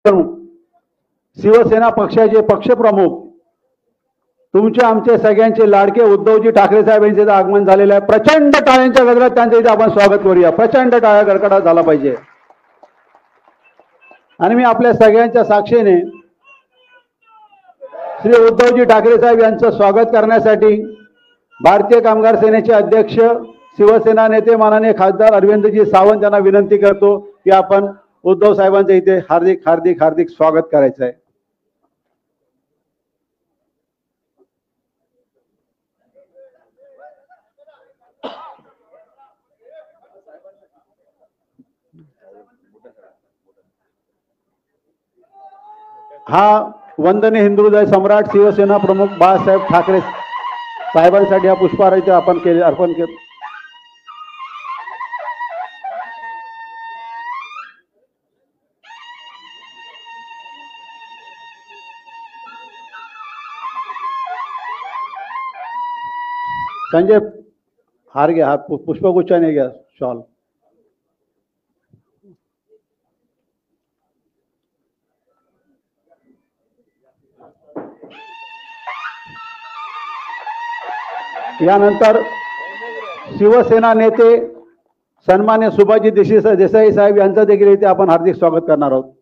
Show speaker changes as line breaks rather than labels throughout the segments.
शिवसेना पक्षाचे पक्षप्रमुख तुमचे आमचे सगळ्यांचे लाडके उद्धवजी ठाकरे साहेब यांचे आगमन झालेलं आहे। प्रचंड टाळ्यांच्या गजरात त्यांचे इथे आपण स्वागत करूया। प्रचंड टाळ्या गडगडाट झाला पाहिजे। आणि मी आपल्या सगळ्यांच्या साक्षीने श्री उद्धवजी ठाकरे साहेब यांचं स्वागत करण्यासाठी भारतीय कामगार सेनेचे अध्यक्ष शिवसेना नेते माननीय खासदार अरविंदजी सावंत यांना विनंती करतो की आपण उद्धव साहेबांचे इथे हार्दिक हार्दिक हार्दिक स्वागत करायचं आहे। हा वंदनीय हिंदू हृदय सम्राट शिवसेना प्रमुख बाळासाहेब ठाकरे साहेबांसाठी हा पुष्पहार आपण अर्पण केले। संजय हार घ्या, हा पुष्पगुच्छाने घ्या शॉल। यानंतर शिवसेना नेते सन्मान्य सुभाषजी देसाई साहेब यांचं देखील इथे आपण हार्दिक स्वागत करणार आहोत।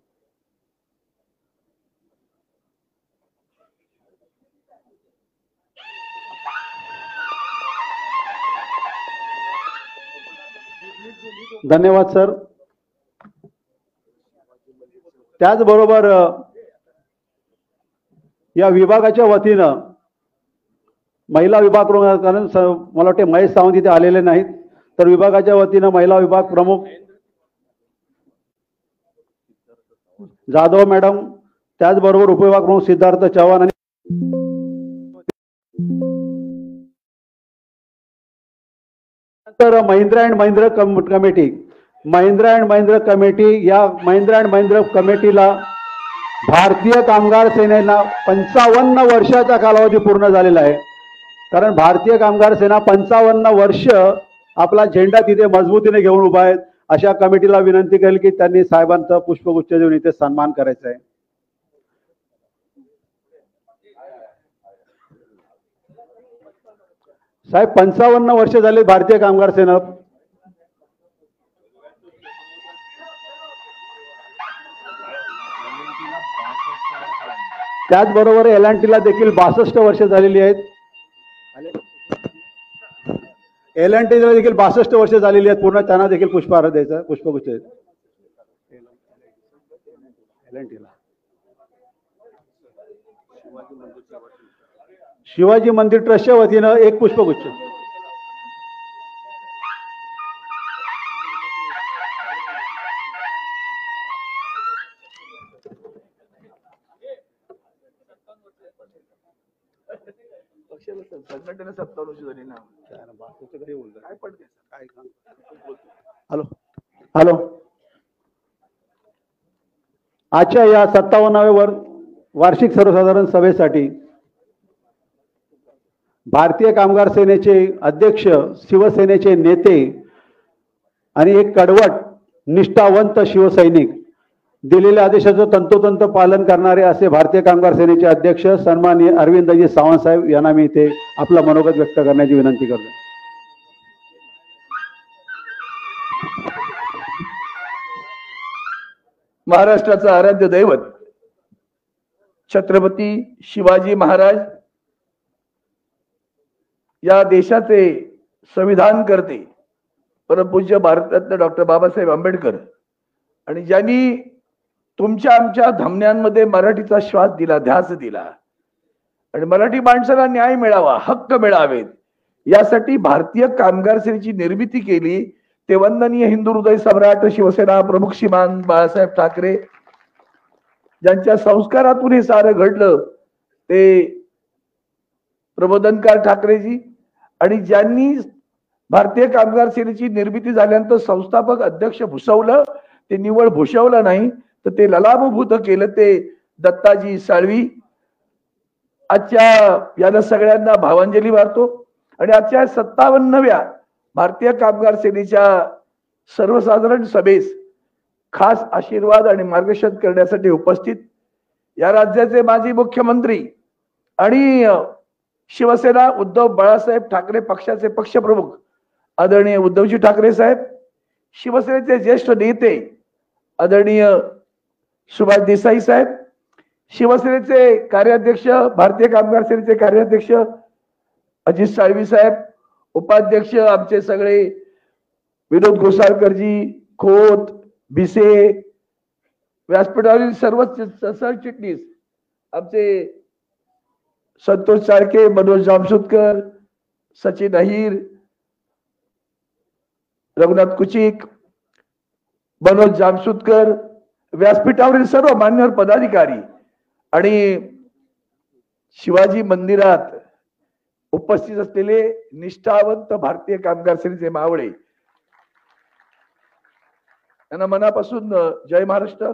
धन्यवाद सर। त्याचबरोबर या विभागाच्या वतीनं महिला विभाग कारण मला वाटते महेश सावंत इथे आलेले नाहीत, तर विभागाच्या वतीनं महिला विभाग प्रमुख जाधव मॅडम, त्याचबरोबर उपविभाग प्रमुख सिद्धार्थ चव्हाण आणि महिंद्रा अँड महिंद्रा कमिटी या महिंद्रा अँड महिंद्रा कमिटीला भारतीय कामगार सेनेला 55 वर्षाचा कालावधी पूर्ण झालेला आहे। कारण भारतीय कामगार सेना 55 वर्ष आपला झेंडा तिथे मजबूतीने घेऊन उभा आहे। अशा कमिटीला विनंती करेल की त्यांनी साहेबांचा पुष्पगुच्छ देऊन इथे सन्मान करायचा आहे। साहेब 55 वर्ष झाले भारतीय कामगार सेना। त्याचबरोबर एल&टीला देखील 62 वर्ष झालेली आहेत। एल&टीला देखील 62 वर्ष झालेली आहेत पूर्ण, त्यांना देखील पुष्पहार द्यायचा, पुष्पगुच्छ एल&टीला। शिवाजी मंदिर ट्रस्टच्या वतीनं एक पुष्पगुच्छ।
संघटनेने 57 वर्ष झाली ना।
हॅलो हॅलो, आजच्या या 57व्या वार्षिक सर्वसाधारण सभेसाठी भारतीय कामगार सेनेचे अध्यक्ष, शिवसेनेचे नेते आणि एक कडवट निष्ठावंत शिवसैनिक, दिलेल्या आदेशाचं तंतोतंत पालन करणारे असे भारतीय कामगार सेनेचे अध्यक्ष सन्माननीय अरविंदजी सावंत साहेब यांना मी इथे आपला मनोगत व्यक्त करण्याची विनंती करतो।
महाराष्ट्राचा आराध्य दैवत छत्रपती शिवाजी महाराज, या देशाचे संविधान करते परमपूज्य भारतरत्न डॉक्टर बाबासाहेब आंबेडकर, आणि ज्यांनी तुमच्या आमच्या धमन्यांमध्ये मराठीचा श्वास दिला, ध्यास दिला, आणि मराठी माणसाला न्याय मिळावा, हक्क मिळावेत, यासाठी भारतीय कामगार सेनेची निर्मिती केली। ते वंदनीय हिंदू हृदय सम्राट शिवसेना प्रमुख श्रीमान बाळासाहेब ठाकरे, ज्यांच्या संस्कारातून हे सारं घडलं, ते प्रबोधनकार ठाकरेजी, आणि ज्यांनी भारतीय कामगार सेनेची निर्मिती झाल्यानंतर संस्थापक अध्यक्ष भूषवलं, ते निवळ भूषवलं नाही तर ते ललामभूत केलं, ते दत्ताजी साळवी। आजच्या याला सगळ्यांना भावांजली वाहतो। आणि आजच्या 57व्या भारतीय कामगार सेनेच्या सर्वसाधारण सभेस खास आशीर्वाद आणि मार्गदर्शन करण्यासाठी उपस्थित या राज्याचे माजी मुख्यमंत्री आणि शिवसेना उद्धव बाळासाहेब ठाकरे पक्षाचे पक्षप्रमुख आदरणीय उद्धवजी ठाकरे साहेब, शिवसेनेचे ज्येष्ठ नेते आदरणीय सुभाष देसाई साहेब, शिवसेनेचे कार्याध्यक्ष भारतीय कामगार सेनेचे कार्याध्यक्ष अजित साळवी साहेब, उपाध्यक्ष आमचे सगळे विनोद घोसाळकरजी, खोत, भिसे, व्यासपीठावरील सर्व सरचिटणीस आमचे संतोष साळके, मनोज जामसुदकर, सचिन अहिर, रघुनाथ कुचिक, मनोज जामसुदकर, व्यासपीठावरील सर्व मान्यवर पदाधिकारी आणि शिवाजी मंदिरात उपस्थित असलेले निष्ठावंत भारतीय कामगार सेनेचे मावळे, त्यांना मनापासून जय महाराष्ट्र.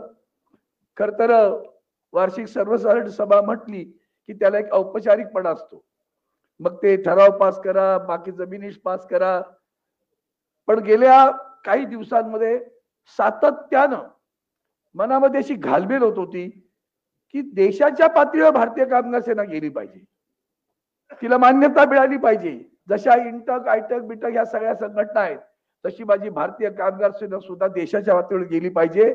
खर तर वार्षिक सर्वसाधारण सभा म्हटली की त्याला एक औपचारिकपणा असतो. मग ते ठराव पास करा, बाकी जमिनीस पास करा. पण गेल्या काही दिवसांमध्ये सातत्यानं मनामध्ये अशी घालमेल होत होती की देशाच्या पातळीवर भारतीय कामगार सेना गेली पाहिजे, तिला मान्यता मिळाली पाहिजे. जशा इंटक, आयटक, बिटक या सगळ्या संघटना आहेत तशी माझी भारतीय कामगार सेना सुद्धा देशाच्या पातळीवर गेली पाहिजे.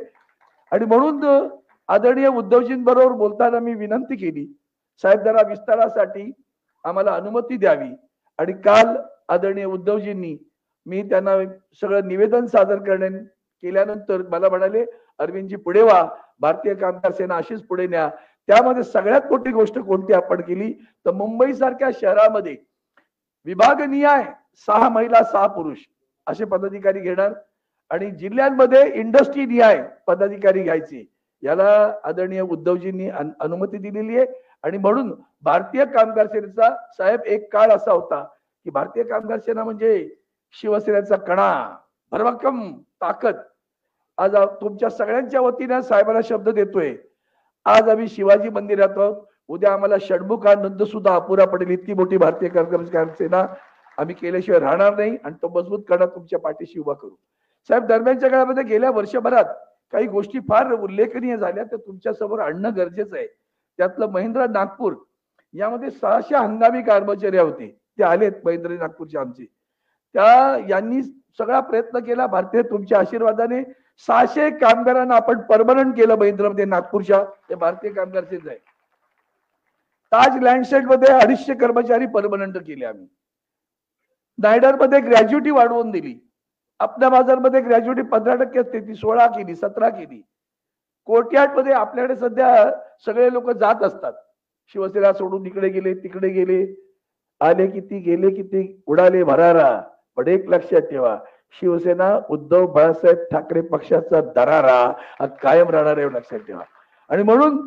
आणि म्हणून आदरणीय उद्धवजींबरोबर बोलताना मी विनंती केली, साहेब जरा विस्तारासाठी आम्हाला अनुमती द्यावी. आणि काल आदरणीय उद्धवजींनी मी त्यांना सगळं निवेदन सादर केल्यानंतर मला म्हणाले, अरविंदजी पुढे व्हा, भारतीय कामगार सेना अशीच पुढे न्या. त्यामध्ये सगळ्यात मोठी गोष्ट कोणती आपण केली तर मुंबई सारख्या शहरामध्ये विभागनिहाय 6 महिला 6 पुरुष असे पदाधिकारी घेणार आणि जिल्ह्यांमध्ये इंडस्ट्री निहाय पदाधिकारी घ्यायचे. याला आदरणीय उद्धवजींनी अनुमती दिलेली आहे. आणि म्हणून भारतीय कामगार सेनेचा साहेब एक काळ असा होता की भारतीय कामगार सेना म्हणजे शिवसेनेचा कणा, भरभक्कम ताकद. आज तुमच्या सगळ्यांच्या वतीने साहेबांना शब्द देतोय, आज आम्ही शिवाजी मंदिरात आहोत, उद्या आम्हाला षण्मुखानंद सुद्धा अपुरा पडेल इतकी मोठी भारतीय कामगार सेना आम्ही केल्याशिवाय राहणार नाही आणि तो मजबूत कणा तुमच्या पाठीशी उभा करू. साहेब दरम्यानच्या काळामध्ये गेल्या वर्षभरात काही गोष्टी फार उल्लेखनीय झाल्या तर तुमच्या समोर आणणं गरजेचं आहे. त्यातलं महिंद्रा नागपूर यामध्ये 600 हंगामी कर्मचारी होते, ते आलेत महिंद्रा नागपूरचे आमचे. यांनी सगळा प्रयत्न केला, भारतीय तुमच्या आशीर्वादाने 600 कामगारांना आपण परमनंट केलं महिंद्रामध्ये नागपूरच्या. ते भारतीय कामगार सेनेचं आहे. ताज लँडसेट मध्ये 250 कर्मचारी परमनंट केले आम्ही. नायडर मध्ये ग्रॅज्युटी वाढवून दिली. आपल्या बाजारमध्ये ग्रॅज्युटी 15% असते, ती 16 केली, 17 केली. कोर्टयार्ड मध्ये आपल्याकडे सध्या सगळे लोक जात असतात, शिवसेना सोडून इकडे गेले तिकडे गेले, आले किती गेले किती, उडाले भरारा. पण एक लक्षात ठेवा, शिवसेना उद्धव बाळासाहेब ठाकरे पक्षाचा दरारा हा कायम राहणार आहे, लक्षात ठेवा. आणि म्हणून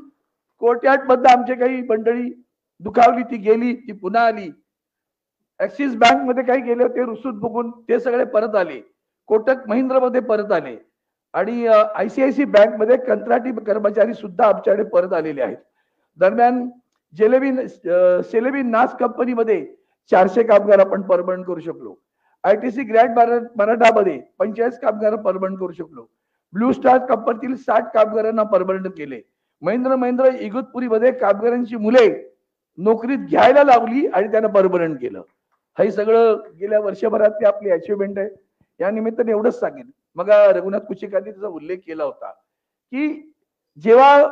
कोर्टयार्ड मध्ये आमचे काही मंडळी दुखावली, ती गेली, ती पुन्हा आली. ऍक्सिस बँक मध्ये काही गेले होते रुसूट बघून, ते सगळे परत आले. कोटक महिंद्रा मध्ये परत आले. आणि ICICI बँक मध्ये कंत्राटी कर्मचारी सुद्धा आमच्याकडे परत आलेले आहेत. दरम्यान सेलेबी नास कंपनीमध्ये 400 कामगार आपण परमनंट करू शकलो. ITC ग्रँड मराठामध्ये 45 कामगार परमनंट करू शकलो. ब्लू स्टार कंपनीतील 60 कामगारांना परमनंट केले. महिंद्रा इगतपुरीमध्ये कामगारांची मुले नोकरीत घ्यायला लावली आणि त्यांना परमनंट केलं. हे सगळं गेल्या वर्षभरातली आपली अचिव्हमेंट आहे. या निमित्ताने एवढंच सांगेन. मग रघुनाथ कुचिकांनी त्याचा उल्लेख केला होता की जेव्हा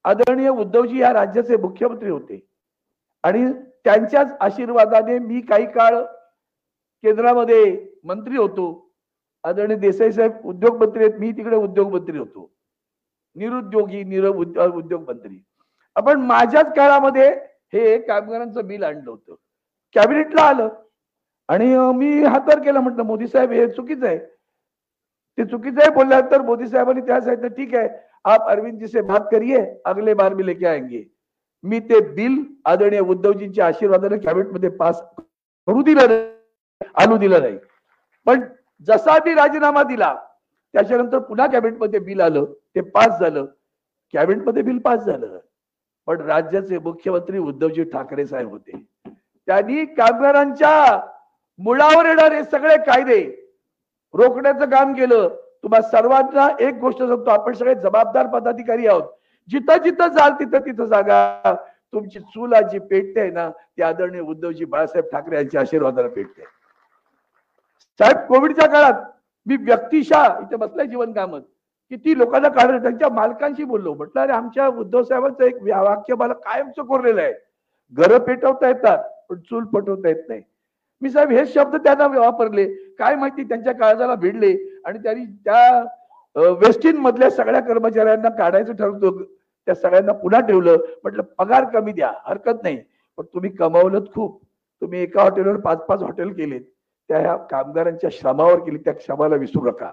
आदरणीय उद्धवजी या राज्याचे मुख्यमंत्री होते आणि त्यांच्याच आशीर्वादाने मी काही काळ केंद्रामध्ये मंत्री होतो. आदरणीय देसाई साहेब उद्योग मंत्री आहेत, मी तिकडे उद्योग मंत्री होतो, निरुद्योगी उद्योग मंत्री. आपण माझ्याच काळामध्ये हे कामगारांचं बिल आणलं होतं, कॅबिनेटला आलं आणि मी हातार केला, म्हटलं मोदी साहेब हे चुकीचं आहे. ते चुकीचं आहे बोलल्यानंतर मोदी साहेबांनी त्या सांगितलं ठीक आहे आप अरविंद जी से बात करिए, अगले बार भी लेके आएंगे. मी ते बिल आदरणीय उद्धवजींच्या आशीर्वादाने कॅबिनेट मध्ये पास करू दिलं, आणू दिलं नाही. पण जसा मी राजीनामा दिला त्याच्यानंतर पुन्हा कॅबिनेट मध्ये बिल आलं, ते पास झालं, कॅबिनेट मध्ये बिल पास झालं. पण राज्याचे मुख्यमंत्री उद्धवजी ठाकरे साहेब होते, त्यांनी कामगारांच्या मुळावर येणारे सगळे कायदे रोखण्याचं काम केलं. तुम्हा सर्वांना एक गोष्ट सांगतो, आपण सगळे जबाबदार पदाधिकारी आहोत. जिथं जिथं जाल तिथं तिथं जागा तुमची चूल आज जी पेटते ना, ती आदरणीय उद्धवजी बाळासाहेब ठाकरे यांच्या आशीर्वादाला पेटते. साहेब, कोविडच्या काळात मी व्यक्तिशः इथे बसलाय जीवन कामत, किती लोकांना काढलं, त्यांच्या मालकांशी बोललो. म्हटलं अरे, आमच्या उद्धव साहेबांचं एक वाक्य मला कायमचं कोरलेलं आहे, घरं पेटवता येतात पण चूल पेटवता येत नाही. मी साहेब हे शब्द त्यांना वापरले, काय माहिती त्यांच्या काळजाला भिडले आणि त्यांनी त्या वेस्टिन मधल्या सगळ्या कर्मचाऱ्यांना काढायचं ठरवतो, त्या सगळ्यांना पुन्हा ठेवलं. म्हटलं पगार कमी द्या, हरकत नाही, पण तुम्ही कमावलं खूप. तुम्ही एका हॉटेलवर 5-5 हॉटेल केलेत, त्या ह्या कामगारांच्या श्रमावर केली, त्या श्रमाला विसरू नका.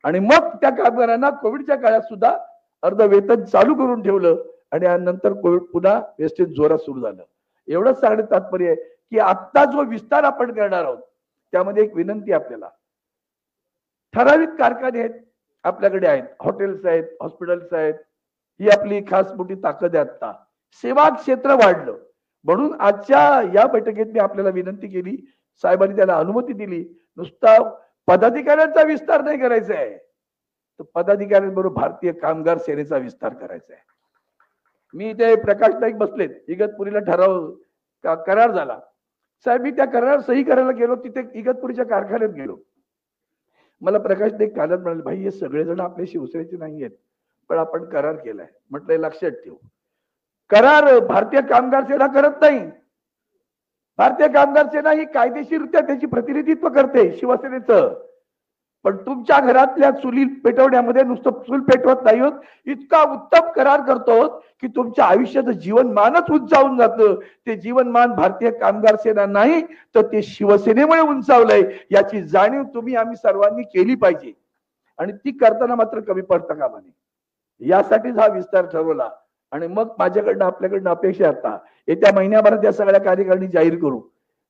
आणि मग त्या कामगारांना कोविडच्या काळात सुद्धा अर्ध वेतन चालू करून ठेवलं आणि नंतर कोविड पुन्हा वेस्टेज जोरात सुरू झालं. एवढंच सांगण्याचं तात्पर्य आहे की आता जो विस्तार आपण करणार आहोत त्यामध्ये एक विनंती आपल्याला, ठराविक कारखाने आहेत आपल्याकडे, आहेत हॉटेल्स आहेत, हॉस्पिटल्स आहेत, ही आपली खास मोठी ताकद आहे. आता सेवा क्षेत्र वाढलं म्हणून आजच्या या बैठकीत मी आपल्याला विनंती केली, साहेबांनी त्याला अनुमती दिली. नुसता पदाधिकाऱ्यांचा विस्तार नाही करायचा आहे, तर पदाधिकाऱ्यांबरोबर भारतीय कामगार सेनेचा विस्तार करायचा आहे. मी इथे प्रकाश नाईक बसलेत, इगतपुरीला करार झाला. साहेब, मी त्या करारावर सही करायला गेलो, तिथे इगतपुरीच्या कारखान्यात गेलो. मला प्रकाश नाईक कालच म्हणाले, भाई हे सगळेजण आपले शिवसेनेचे नाही आहेत, पण आपण करार केलाय. म्हटलंय लक्षात ठेव, करार भारतीय कामगार सेना करत नाही. भारतीय कामगार सेना ही कायदेशीररित्या त्याची प्रतिनिधित्व करते शिवसेनेचं, पण तुमच्या घरातल्या चुली पेटवण्यामध्ये नुसतं चूल पेटवत नाही होत, इतका उत्तम करार करतो की तुमच्या आयुष्याचं जीवनमानच उंचावून जातं. ते जीवनमान भारतीय कामगार सेना नाही तर ते शिवसेनेमुळे उंचावलंय, याची जाणीव तुम्ही आम्ही सर्वांनी केली पाहिजे आणि ती करताना मात्र कमी पडता कामा नये. यासाठीच हा विस्तार ठरवला. आणि मग माझ्याकडनं आपल्याकडनं अपेक्षा आता येत्या महिन्याभरात या सगळ्या कार्यकारिणी जाहीर करू.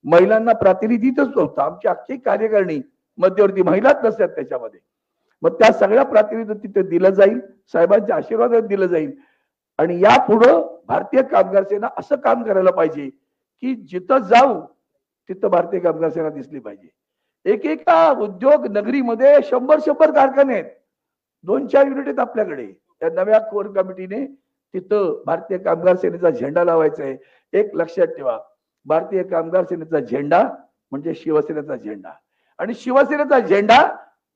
महिलांना प्रातिनिधिकच नव्हतं, आमची अख्खी कार्यकारिणी मध्यवर्ती महिलाच नसतात त्याच्यामध्ये. मग त्या सगळ्या प्रातिनिधिक तिथे दिलं जाईल, साहेबांच्या आशीर्वादात दिलं जाईल. आणि यापुढं भारतीय कामगार सेना असं काम करायला पाहिजे की जिथं जाऊ तिथं भारतीय कामगार सेना दिसली पाहिजे. एकेका उद्योग नगरीमध्ये 100 कारखाने आहेत, 2-4 युनिट आहेत आपल्याकडे. त्या नव्या कोर कमिटीने तिथं भारतीय कामगार सेनेचा झेंडा लावायचा आहे. एक लक्षात ठेवा, भारतीय कामगार सेनेचा झेंडा म्हणजे शिवसेनेचा झेंडा, आणि शिवसेनेचा झेंडा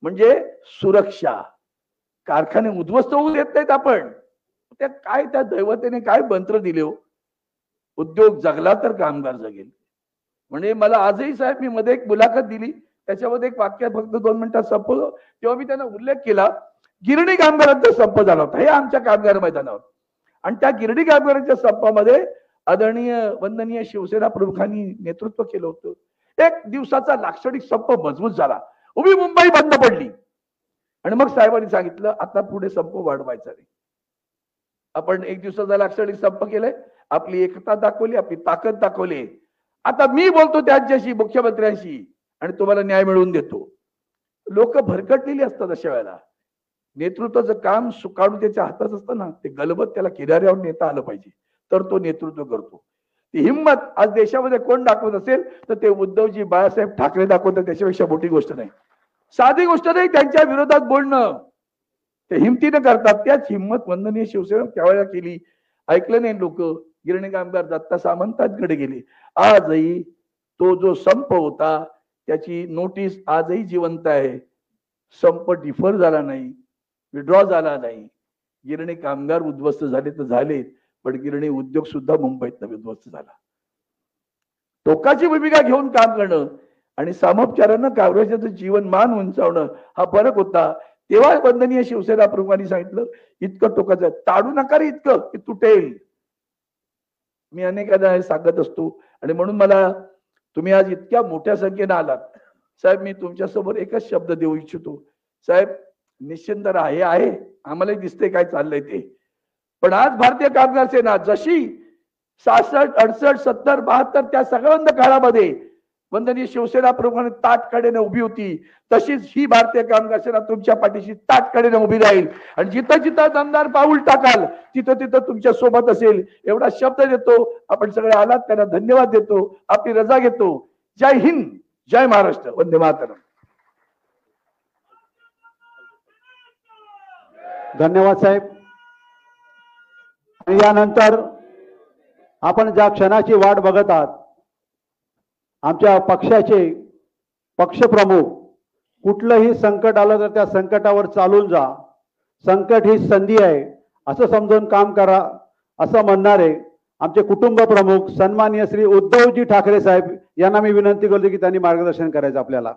म्हणजे सुरक्षा. कारखाने उद्ध्वस्त होऊ देत नाहीत आपण. त्या काय त्या दैवतेने काय मंत्र दिले हो, उद्योग जगला तर कामगार जगेल. म्हणजे मला आजही साहेब, मी मध्ये एक मुलाखत दिली, त्याच्यामध्ये एक वाक्य फक्त 2 मिनिटात संपवलं, तेव्हा मी त्यांना उल्लेख केला, गिरणी कामगारांचा संप झाला होता हे आमच्या कामगार मैदानावर. आणि त्या गिरणी कामगारांच्या संपामध्ये आदरणीय वंदनीय शिवसेना प्रमुखांनी नेतृत्व केलं होतं. 1 दिवसाचा लाक्षणिक संप मजबूत झाला, उभी मुंबई बंद पडली. आणि मग साहेबांनी सांगितलं आता पुढे संप वाढवायचा नाही. आपण 1 दिवसाचा लाक्षणिक संप केलाय, आपली एकता दाखवली, आपली ताकद दाखवली. आता मी बोलतो त्यांच्याशी, मुख्यमंत्र्यांशी, आणि तुम्हाला न्याय मिळवून देतो. लोक भरकटलेली असतात अशा वेळेला. नेतृत्वाचं काम सुकाळून त्याच्या हातात असतं ना, ते गलबत त्याला किनाऱ्यावर नेता आलं पाहिजे, तर तो नेतृत्व करतो. ती हिंमत आज देशामध्ये कोण दाखवत असेल तर ते उद्धवजी बाळासाहेब ठाकरे दाखवतात. त्याच्यापेक्षा मोठी गोष्ट नाही, साधी गोष्ट नाही त्यांच्या विरोधात बोलणं. ते हिमतीनं करतात. त्याच हिंमत वंदनीय शिवसेना त्यावेळेला केली. ऐकलं नाही लोक. गिरणी कामगार दत्ता सामंतांकडे गेले. आजही तो जो संप होता त्याची नोटीस आजही जिवंत आहे. संप डिफर झाला नाही, विड्रॉ झाला नाही. गिरणी कामगार उद्ध्वस्त झाले तर झाले, पण गिरणी उद्योग सुद्धा मुंबईत उद्ध्वस्त झाला. टोकाची भूमिका घेऊन काम करणं आणि सामोपचारानं कामगारांचं जीवनमान उंचावणं हा फरक होता. तेव्हा वंदनीय शिवसेना प्रमुखांनी सांगितलं इतकं टोकाचं ताडू नका रे, इतकं की तुटेल. मी अनेकदा हे सांगत असतो आणि म्हणून मला तुम्ही आज इतक्या मोठ्या संख्येने आलात साहेब, मी तुमच्या समोर एकच शब्द देऊ इच्छितो. साहेब निश्चिंत राहा, हे आहे आम्हालाही दिसतंय काय चाललंय ते. पण आज भारतीय कामगार सेना जशी 66, 68, 70, 72 त्या सगळ्या काळामध्ये वंदनीय शिवसेना प्रमुखांनी ताटकडेने उभी होती, तशीच ही भारतीय कामगार सेना तुमच्या पाठीशी ताटकडेने उभी राहील. आणि जिथं जिथं दमदार पाऊल टाकाल तिथं तिथं तुमच्या सोबत असेल एवढा शब्द देतो. आपण सगळे आलात त्यांना धन्यवाद देतो, आपली रजा घेतो. जय हिंद, जय महाराष्ट्र, वंदे मातरम.
धन्यवाद साहेब. आणि यानंतर आपण ज्या क्षणाची वाट बघत आहात, आमच्या पक्षाचे पक्षप्रमुख, कुठलंही संकट आलं तर त्या संकटावर चालून जा, संकट ही संधी आहे असं समजून काम करा असं म्हणणारे आमचे कुटुंब प्रमुख सन्माननीय श्री उद्धवजी ठाकरे साहेब यांना मी विनंती करतो की त्यांनी मार्गदर्शन करायचं आपल्याला.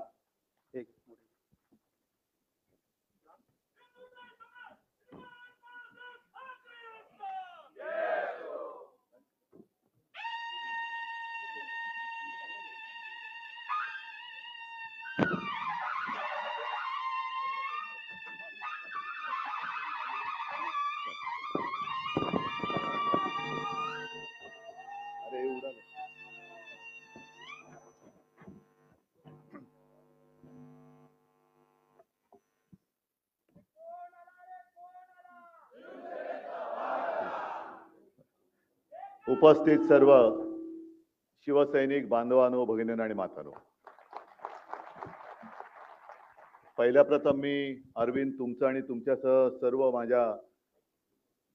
उपस्थित सर्व शिवसैनिक बांधवांनो, भगिनींनो आणि मातांनो, पहिल्या प्रथम मी अरविंद तुमचं आणि तुमच्यासह सर्व माझ्या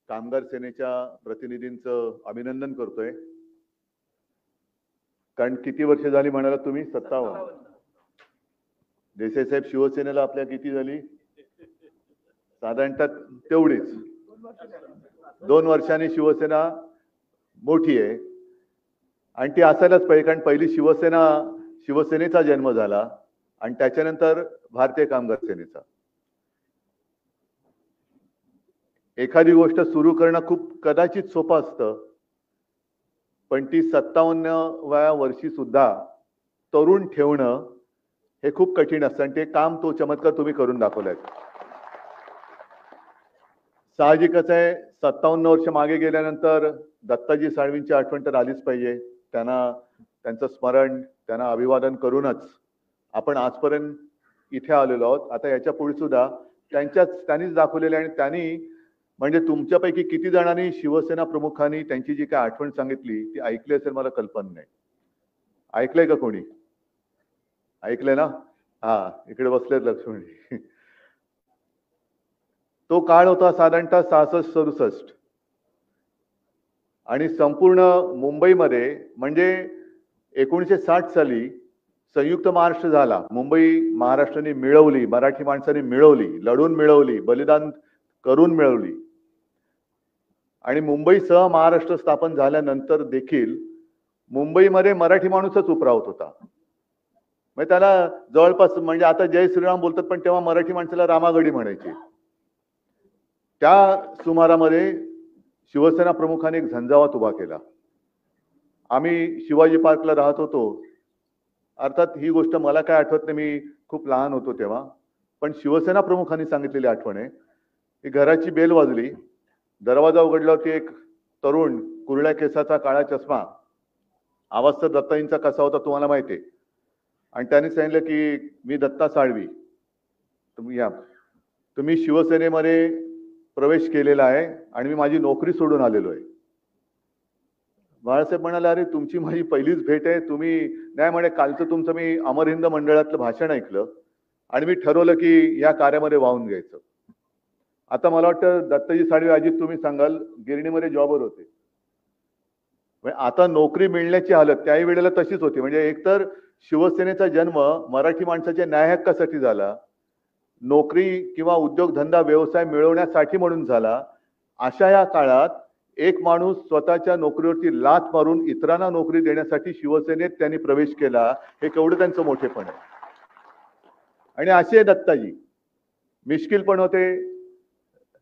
कामगार सेनेच्या प्रतिनिधींचं अभिनंदन करतोय. कारण किती वर्ष झाली म्हणाला तुम्ही? 57. देसाई साहेब, शिवसेनेला आपल्या किती झाली? साधारणतः तेवढीच. 2 वर्षांनी शिवसेना मोठी आहे आणि ती असायलाच पाहिजे, कारण पहिली शिवसेनेचा जन्म झाला आणि त्याच्यानंतर भारतीय कामगार सेनेचा. एखादी गोष्ट सुरू करणं खूप कदाचित सोपं असतं, पण ती 57व्या वर्षी सुद्धा तरुण ठेवणं हे खूप कठीण असतं आणि ते काम, तो चमत्कार तुम्ही करून दाखवलाय. साहजिकच आहे, 57 वर्ष मागे गेल्यानंतर दत्ताजी साळवींची आठवण तर आलीच पाहिजे. त्यांचं स्मरण, त्यांना अभिवादन करूनच आपण आजपर्यंत इथे आलेलो आहोत. आता याच्या पुढे सुद्धा त्यांनीच दाखवलेले, आणि त्यांनी म्हणजे तुमच्यापैकी किती जणांनी शिवसेना प्रमुखांनी त्यांची जी काय आठवण सांगितली ती ऐकली असेल मला कल्पना नाही. ऐकलंय का कोणी? ऐकलंय ना? हा, इकडे बसलेत लक्ष्मणी. तो काळ होता साधारणतः 66-67 आणि संपूर्ण मुंबईमध्ये म्हणजे 1960 साली संयुक्त महाराष्ट्र झाला. मुंबई महाराष्ट्राने मिळवली, मराठी माणसाने मिळवली, लढून मिळवली, बलिदान करून मिळवली. आणि मुंबईसह महाराष्ट्र स्थापन झाल्यानंतर देखील मुंबईमध्ये मराठी माणूसच उतरावत होता. म्हणजे त्याला जवळपास, म्हणजे आता जय श्रीराम बोलतात पण तेव्हा मराठी माणसाला रामागडी म्हणायची. त्या सुमारामध्ये शिवसेना प्रमुखाने एक झंझावात उभा केला. आम्ही शिवाजी पार्कला राहत होतो. अर्थात ही गोष्ट मला काय आठवत नाही, मी खूप लहान होतो तेव्हा, पण शिवसेना प्रमुखांनी सांगितलेली आठवण आहे की घराची बेल वाजली, दरवाजा उघडल्यावरती एक तरुण, कुरळ्या केसाचा, काळा चष्मा, आवाज तर दत्ताजींचा कसा होता तुम्हाला माहिती आहे, आणि त्याने सांगितलं की मी दत्ता साळवी, तुम्ही शिवसेनेमध्ये प्रवेश केलेला आहे आणि मी माझी नोकरी सोडून आलेलो आहे. बाळासाहेब म्हणाले, अरे तुमची माझी पहिलीच भेट आहे, तुम्ही नाही म्हणे, कालचं तुमचं मी अमर हिंद मंडळातलं भाषण ऐकलं आणि मी ठरवलं की या कार्यामध्ये वाहून घ्यायचं. आता मला वाटतं दत्ताजी साळवी अजित तुम्ही सांगाल, गिरणीमध्ये जॉबवर होते. आता नोकरी मिळण्याची हालत त्याही वेळेला तशीच होती. म्हणजे एकतर शिवसेनेचा जन्म मराठी माणसाच्या न्याय हक्कासाठी झाला, नोकरी किंवा उद्योगधंदा व्यवसाय मिळवण्यासाठी म्हणून झाला. अशा या काळात एक माणूस स्वतःच्या नोकरीवरती लाथ मारून इतरांना नोकरी देण्यासाठी शिवसेनेत त्यांनी प्रवेश केला, हे केवढं त्यांचं मोठेपण आहे. आणि असे दत्ताजी मिश्किल पण होते,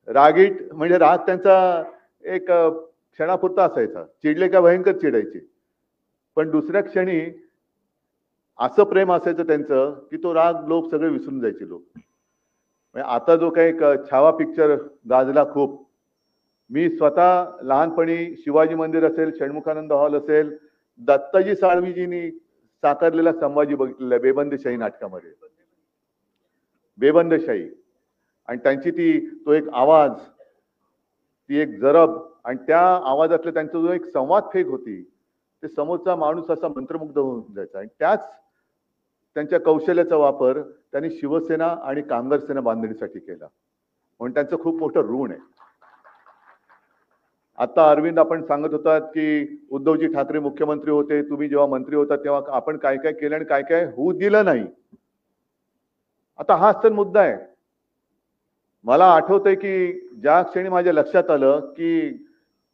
रागीट, म्हणजे राग त्यांचा एक क्षणापुरता असायचा, चिडले का भयंकर चिडायचे, पण दुसऱ्या क्षणी असं प्रेम असायचं त्यांचं की तो राग लोक सगळे विसरून जायचे लोक. आता जो काही छावा पिक्चर गाजला खूप, मी स्वतः लहानपणी शिवाजी मंदिर असेल, षण्मुखानंद हॉल असेल, दत्ताजी साळवीजींनी साकारलेला संभाजी बघितलेला आहे बेबंदशाही नाटकामध्ये. बेबंदशाही, आणि त्यांची तो एक आवाज, ती एक जरब, आणि त्या आवाजातले त्यांचा जो एक संवाद फेक होती, ते समोरचा माणूस असा मंत्रमुग्ध होऊन जायचा. आणि त्याच त्यांच्या कौशल्याचा वापर त्यांनी शिवसेना आणि कामगार सेना बांधणीसाठी केला. म्हणून त्यांचं खूप मोठं ऋण आहे. आता अरविंद आपण सांगत होतात की उद्धवजी ठाकरे मुख्यमंत्री होते, तुम्ही जेव्हा मंत्री होता तेव्हा आपण काय काय केलं आणि काय काय होऊ दिलं नाही. आता हाच तर मुद्दा आहे. मला आठवतंय की ज्या क्षणी माझ्या लक्षात आलं की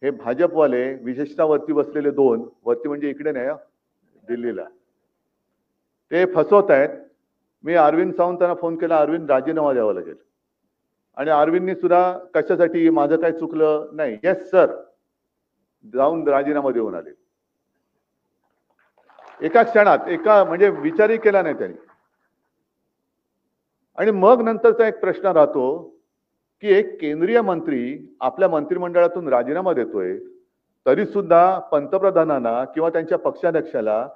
हे भाजपवाले, विशेषतः वरती बसलेले दोन, वरती म्हणजे इकडे नाही दिल्लीला, ते फसवत आहेत. मी अरविंद सावंतांना फोन केला, अरविंद राजीनामा द्यावा लागेल. आणि अरविंदनी सुद्धा कशासाठी, माझं काय चुकलं नाही, येस सर, जाऊन राजीनामा देऊन आले. एका क्षणात, एका म्हणजे विचारही केला नाही त्यांनी. आणि मग नंतरचा एक प्रश्न राहतो की एक केंद्रीय मंत्री आपल्या मंत्रिमंडळातून राजीनामा देतोय, तरी सुद्धा पंतप्रधानांना किंवा त्यांच्या पक्षाध्यक्षाला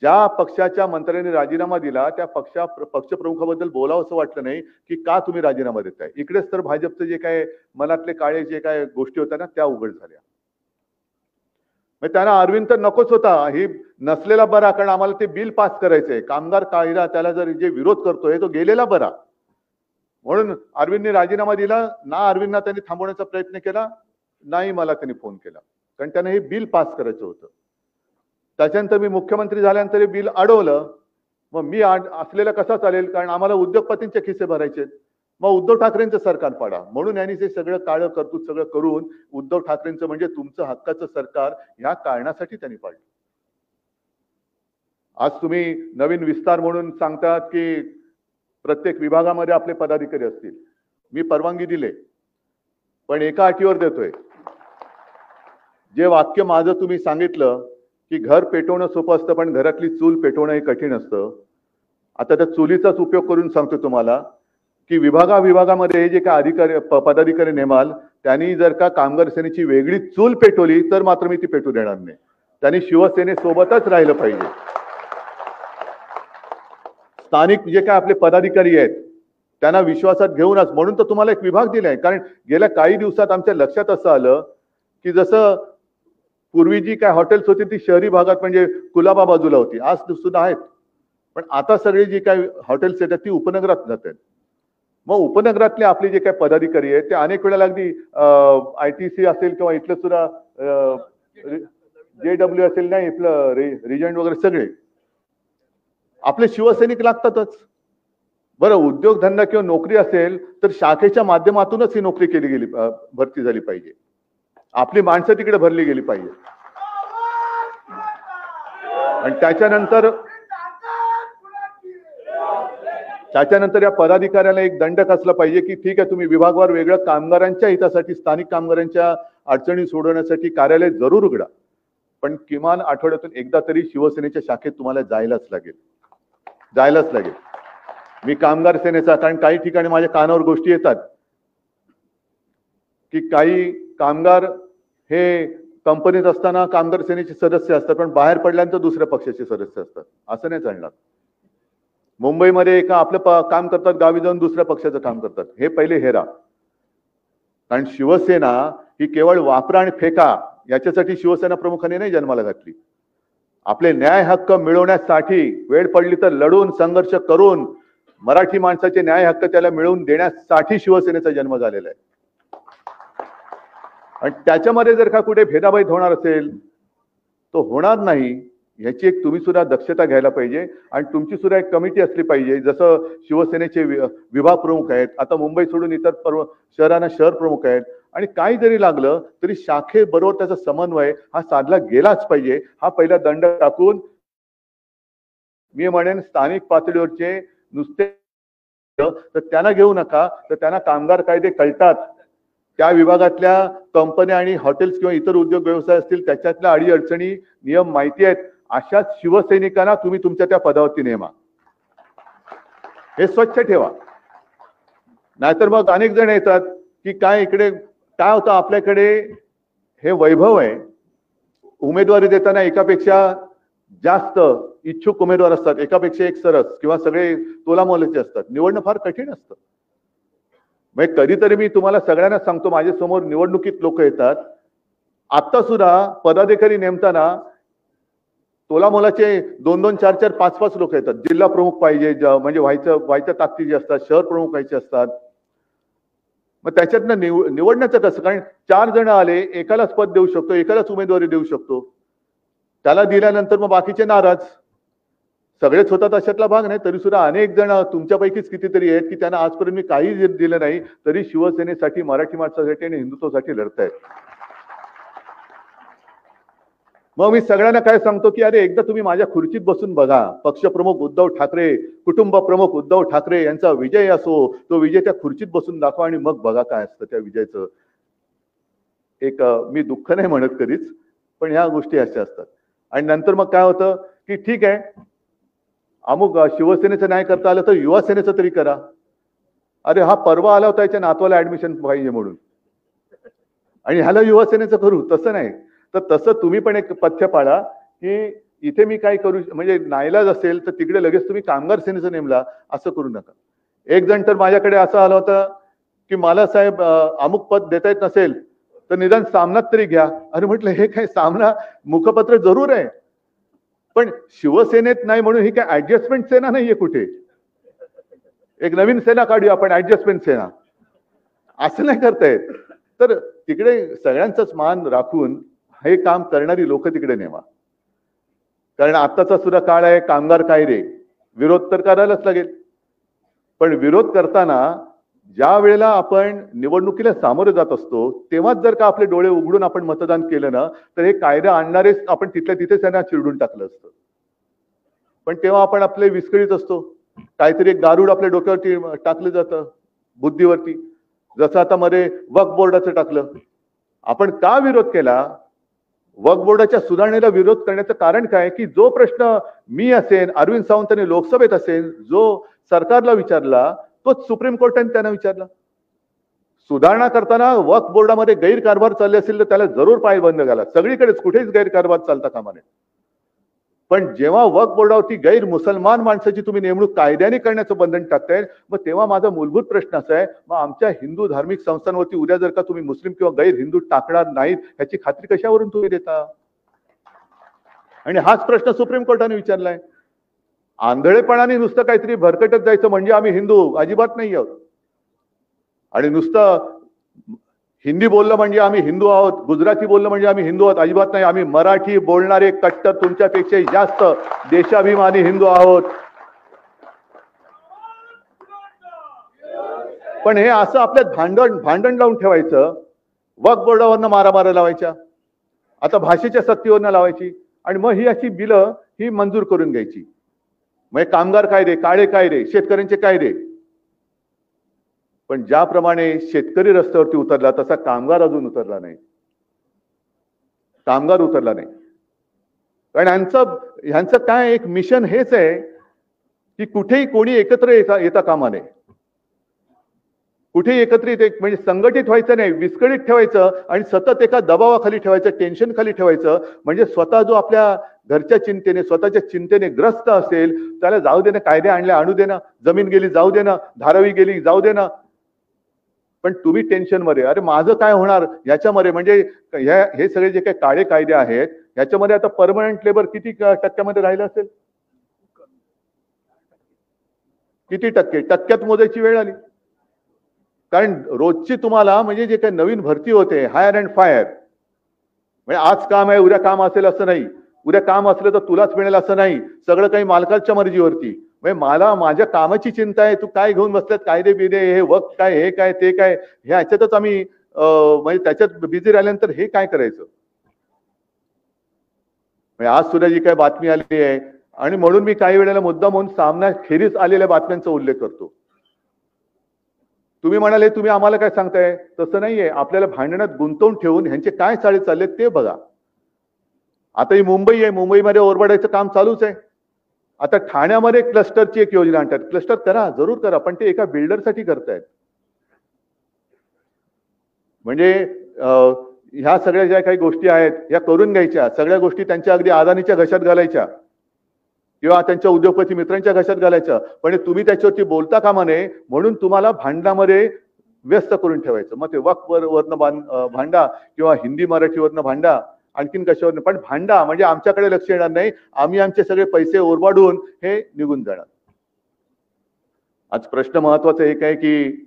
ज्या पक्षाच्या मंत्र्यांनी राजीनामा दिला त्या पक्षप्रमुखाबद्दल बोलावं असं वाटलं नाही की का तुम्ही राजीनामा देताय. इकडेच तर भाजपचं जे काय मनातले काळे जे काय गोष्टी होत्या ना त्या उघड झाल्या. त्यांना अरविंद तर नकोच होता, ही नसलेला बरा, कारण आम्हाला ते बिल पास करायचंय, कामगार कायदा, त्याला जर जे विरोध करतोय तो गेलेला बरा, म्हणून अरविंदने राजीनामा दिला ना. अरविंदना त्यांनी थांबवण्याचा प्रयत्न केला नाही, मला त्यांनी फोन केला, कारण त्यांना हे बिल पास करायचं होतं. त्याच्यानंतर मी मुख्यमंत्री झाल्यानंतर हे बिल अडवलं. मग मी असलेलं कसं चालेल, कारण आम्हाला उद्योगपतींचे खिसे भरायचे. मग उद्धव ठाकरेंचं सरकार पाडा, म्हणून यांनी ते सगळं काळं कर्तृत्व सगळं करून उद्धव ठाकरेंचं म्हणजे तुमचं हक्काचं सरकार या कारणासाठी त्यांनी पाडलं. आज तुम्ही नवीन विस्तार म्हणून सांगतात की प्रत्येक विभागामध्ये आपले पदाधिकारी असतील. मी परवानगी दिले, पण एका अटीवर देतोय. जे वाक्य माझं तुम्ही सांगितलं की घर पेटवणं सोपं असतं पण घरातली चूल पेटवणं हे कठीण असतं. आता त्या चुलीचाच उपयोग करून सांगतो तुम्हाला की विभागामध्ये हे जे काय अधिकारी पदाधिकारी नेमाल, त्यांनी जर का कामगार सेनेची वेगळी चूल पेटवली तर मात्र मी ती पेटू देणार नाही. त्यांनी शिवसेनेसोबतच राहिलं पाहिजे. स्थानिक जे काय आपले पदाधिकारी आहेत त्यांना विश्वासात घेऊनच, म्हणून तर तुम्हाला एक विभाग दिलाय. कारण गेल्या काही दिवसात आमच्या लक्षात असं आलं की जसं पूर्वी जी काय हॉटेल्स होती ती शहरी भागात म्हणजे कुलाबा बाजूला होती, आज सुद्धा आहेत, पण आता सगळी जी काय हॉटेल्स येतात ती उपनगरात जातात. मग उपनगरातले आपले जे काही पदाधिकारी आहेत ते अनेक वेळेला अगदी ITC असेल किंवा इथलं सुद्धा JW असेल, नाही इथलं रिजंट वगैरे सगळे आपले शिवसैनिक लागतातच. बरं, उद्योगधंदा किंवा नोकरी असेल तर शाखेच्या माध्यमातूनच ही नोकरी केली गेली, भरती झाली पाहिजे. आपली माणसं तिकडे भरली गेली पाहिजे. आणि त्याच्यानंतर या पदाधिकाऱ्याला एक दंड कसला पाहिजे की ठीक आहे, तुम्ही विभागवार वेगळं कामगारांच्या हितासाठी, स्थानिक कामगारांच्या अडचणी सोडवण्यासाठी कार्यालय जरूर उघडा, पण किमान आठवड्यातून एकदा तरी शिवसेनेच्या शाखेत तुम्हाला जायलाच लागेल. मी कामगार सेनेचा, कारण काही ठिकाणी माझ्या कानावर गोष्टी येतात की काही कामगार हे कंपनीत असताना कामगार सेनेचे सदस्य असतात पण बाहेर पडल्यानंतर दुसऱ्या पक्षाचे सदस्य असतात. असं नाही चालणार. मुंबईमध्ये एका आपलं काम करतात, गावी जाऊन दुसऱ्या पक्षाचं काम करतात. हे पहिले हेरा. कारण शिवसेना ही केवळ वापरा आणि फेका याच्यासाठी शिवसेना प्रमुखांनी नाही जन्माला घातली. आपले न्याय हक्क मिळवण्यासाठी वेळ पडली तर लढून संघर्ष करून मराठी माणसाचे न्याय हक्क त्याला मिळवून देण्यासाठी शिवसेनेचा जन्म झालेला आहे. आणि त्याच्यामध्ये जर का कुठे भेदाभेद होणार असेल तो होणार नाही, याची एक तुम्ही सुद्धा दक्षता घ्यायला पाहिजे. आणि तुमची सुद्धा एक कमिटी असली पाहिजे. जसं शिवसेनेचे विभाग प्रमुख आहेत, आता मुंबई सोडून इतर शहरांना शहर प्रमुख आहेत, आणि काही जरी लागलं तरी शाखेबरोबर त्याचा समन्वय हा साधला गेलाच पाहिजे. हा पहिला दंड टाकून मी म्हणेन स्थानिक पातळीवरचे नुसते तर त्यांना घेऊ नका, तर त्यांना कामगार कायदे कळतात, त्या विभागातल्या कंपन्या आणि हॉटेल्स किंवा इतर उद्योग व्यवसाय असतील त्याच्यातल्या अडीअडचणी नियम माहिती आहेत, अशा शिवसैनिकांना तुम्ही तुमच्या त्या पदावरती नेमा. हे स्वच्छ ठेवा. नाहीतर मग अनेक जण येतात की काय इकडे काय होतं, आपल्याकडे हे वैभव आहे, उमेदवारी देताना एकापेक्षा जास्त इच्छुक उमेदवार असतात, एकापेक्षा एक सरस किंवा सगळे तोलामोलाचे असतात. निवडणं फार कठीण असतं. मग कधीतरी मी तुम्हाला सगळ्यांना सांगतो, माझ्या समोर निवडणुकीत लोक येतात, आता सुद्धा पदाधिकारी नेमताना तोलामोलाचे 2-2, 4-4, 5-5 लोक येतात. जिल्हा प्रमुख पाहिजे, म्हणजे व्हायच्या ताकदीचे असतात, शहर प्रमुख व्हायचे असतात. मग त्याच्यातनं निवडण्याचं कसं? कारण 4 जण आले, एकालाच पद देऊ शकतो, एकालाच उमेदवारी देऊ शकतो. त्याला दिल्यानंतर मग बाकीचे नाराज. सगळेच होतात अशातला भाग नाही, तरी सुद्धा अनेक जण तुमच्यापैकीच कितीतरी आहेत की त्यांना आजपर्यंत मी काही दिलं नाही, तरी शिवसेनेसाठी, मराठी माणसासाठी आणि हिंदुत्वासाठी लढतायत. मग मी सगळ्यांना काय सांगतो की अरे एकदा तुम्ही माझ्या खुर्चीत बसून बघा. पक्षप्रमुख उद्धव ठाकरे, कुटुंब प्रमुख उद्धव ठाकरे यांचा विजय असो, तो विजय त्या खुर्चीत बसून दाखवा आणि मग बघा काय असतं त्या विजयाचं. एक मी दुःख नाही म्हणत कधीच, पण ह्या गोष्टी अशा असतात. आणि नंतर मग काय होतं की ठीक आहे, अमुक शिवसेनेचं नाही करता आलं तर युवा सेनेचं तरी करा. अरे हा परवा आला होता याच्या नातवाला ऍडमिशन पाहिजे म्हणून, आणि ह्याला युवा सेनेचं करू. तसं नाही. तर तसं तुम्ही पण एक पथ्य पाळा की इथे मी काय करू, म्हणजे नाईलाज असेल तर तिकडे लगेच तुम्ही कामगार सेनेचं नेमला, असं करू नका. एक जण तर माझ्याकडे असं आलं होतं की मला साहेब अमुक पद देता येत नसेल तर निदान सामनात तरी घ्या. अरे म्हटलं हे काय सामना, मुखपत्र जरूर आहे, पण शिवसेनेत नाही म्हणून ही काय ऍडजस्टमेंट सेना नाहीये कुठे. एक नवीन सेना काढूया आपण, ऍडजस्टमेंट सेना. असं नाही करतायत. तर तिकडे सगळ्यांचाच मान राखून हे काम करणारी लोक तिकडे नेमा. कारण आत्ताचा सुद्धा काळ आहे, कामगार कायदे, विरोध तर करायलाच लागेल. पण विरोध करताना ज्या वेळेला आपण निवडणुकीला सामोरे जात असतो तेव्हाच जर का आपले डोळे उघडून आपण मतदान केलं ना, तर हे कायदे आणणारेच आपण तिथल्या तिथेच त्यांना चिरडून टाकलं असतं. पण तेव्हा आपण आपले विस्कळीत असतो. काहीतरी एक गारुड आपल्या डोक्यावरती टाकलं जातं, बुद्धीवरती. जसं आता मध्ये वक्फ बोर्डाचं टाकलं. आपण का विरोध केला? वक्फ बोर्डाच्या सुधारणेला विरोध करण्याचं कारण काय की जो प्रश्न मी असेन, अरविंद सावंतांनी लोकसभेत असेल, जो सरकारला विचारला तोच सुप्रीम कोर्टाने त्यांना विचारला. सुधारणा करताना वक्फ बोर्डामध्ये गैरकारभार चालले असेल तर त्याला जरूर पायबंद घाला. सगळीकडेच कुठेच गैरकारभार चालता कामा नये. पण जेव्हा वक्फ बोर्डावरती गैर मुसलमान माणसाची तुम्ही नेमणूक कायद्याने करण्याचं बंधन टाकताय, मग तेव्हा माझा मूलभूत प्रश्न असा आहे, मग आमच्या हिंदू धार्मिक संस्थांवरती उद्या जर का तुम्ही मुस्लिम किंवा गैर हिंदू टाकणार नाहीत ह्याची खात्री कशावरून तुम्ही देता? आणि हाच प्रश्न सुप्रीम कोर्टाने विचारलाय. आंधळेपणाने नुसतं काहीतरी भरकटत जायचं म्हणजे आम्ही हिंदू, अजिबात नाही आहोत. आणि नुसतं हिंदी बोललं म्हणजे आम्ही हिंदू आहोत, गुजराती बोललं म्हणजे आम्ही हिंदू आहोत, अजिबात नाही. आम्ही मराठी बोलणारे कट्टर तुमच्यापेक्षाही जास्त देशाभिमानी हिंदू आहोत. पण हे असं आपल्यात भांडण लावून ठेवायचं, वक्फ बोर्डावरनं मारामारा लावायच्या, आता भाषेच्या सक्तीवरनं लावायची, आणि मग ही अशी बिलं ही मंजूर करून घ्यायची. मग कामगार कायदे, काळे कायदे, शेतकऱ्यांचे कायदे. पण ज्याप्रमाणे शेतकरी रस्त्यावरती उतरला तसा कामगार अजून उतरला नाही. कामगार उतरला नाही. कारण ह्यांचं काय एक मिशन हेच आहे की कुठेही कोणी एकत्र येता कामा नये. कुठेही एकत्रित म्हणजे संघटित व्हायचं नाही, विस्कळीत ठेवायचं आणि सतत एका दबावाखाली ठेवायचं, टेन्शन खाली ठेवायचं. म्हणजे स्वतः जो आपल्या घरच्या चिंतेने, स्वतःच्या चिंतेने ग्रस्त असेल त्याला जाऊ देणं, कायदे आणले आणू देणं, जमीन गेली जाऊ देणं, धारावी गेली जाऊ देणं. पण तुम्ही टेन्शन मध्ये, अरे माझं काय होणार याच्यामध्ये, म्हणजे हे सगळे जे काही काळे कायदे आहेत याच्यामध्ये आता परमनंट लेबर किती टक्क्यामध्ये राहिलं असेल? किती टक्के? टक्क्यात मोजायची वेळ आली. कारण रोजची तुम्हाला म्हणजे जे काही नवीन भरती होते, हायर अँड फायर, म्हणजे आज काम आहे उद्या काम असेल असं नाही, उद्या काम असलं तर तुलाच मिळेल असं नाही, सगळं काही मालकाच्या मर्जीवरती. म्हणजे मला माझ्या कामाची चिंता आहे, तू काय घेऊन बसल्यात कायदे बिदे, हे वक्त काय, हे काय ते काय, ह्याच्यातच आम्ही म्हणजे त्याच्यात बिझी राहिल्यानंतर हे काय करायचं? म्हणजे आज सुद्धा जी काय बातमी आली आहे, आणि म्हणून मी काही वेळेला मुद्दाम म्हणून सामना खेरीज आलेल्या बातम्यांचा उल्लेख करतो. तुम्ही म्हणाले तुम्ही आम्हाला काय सांगताय, तसं नाहीये. आपल्याला भांडणात गुंतवून ठेवून ह्यांचे काय चाळे चालले ते बघा. आता ही मुंबई आहे, मुंबईमध्ये ओरबाडायचं काम चालूच आहे. आता ठाण्यामध्ये क्लस्टरची एक योजना आणतात. क्लस्टर करा, जरूर करा, पण ते एका बिल्डरसाठी करतायत. म्हणजे ह्या सगळ्या ज्या काही गोष्टी आहेत ह्या करून घ्यायच्या, सगळ्या गोष्टी त्यांच्या अगदी अदानीच्या घशात घालायच्या किंवा त्यांच्या उद्योगपती मित्रांच्या घशात घालायच्या, पण तुम्ही त्याच्यावरती बोलता कामा नये म्हणून तुम्हाला भांडणामध्ये व्यस्त करून ठेवायचं. मग ते वक्फ वरनं भांडा किंवा हिंदी मराठीवरनं भांडा, आणखीन कशावर, पण भांडा म्हणजे आमच्याकडे लक्ष येणार नाही, आम्ही आमचे सगळे पैसे ओरबाडून हे निघून जाणार. आज प्रश्न महत्वाचा एक आहे की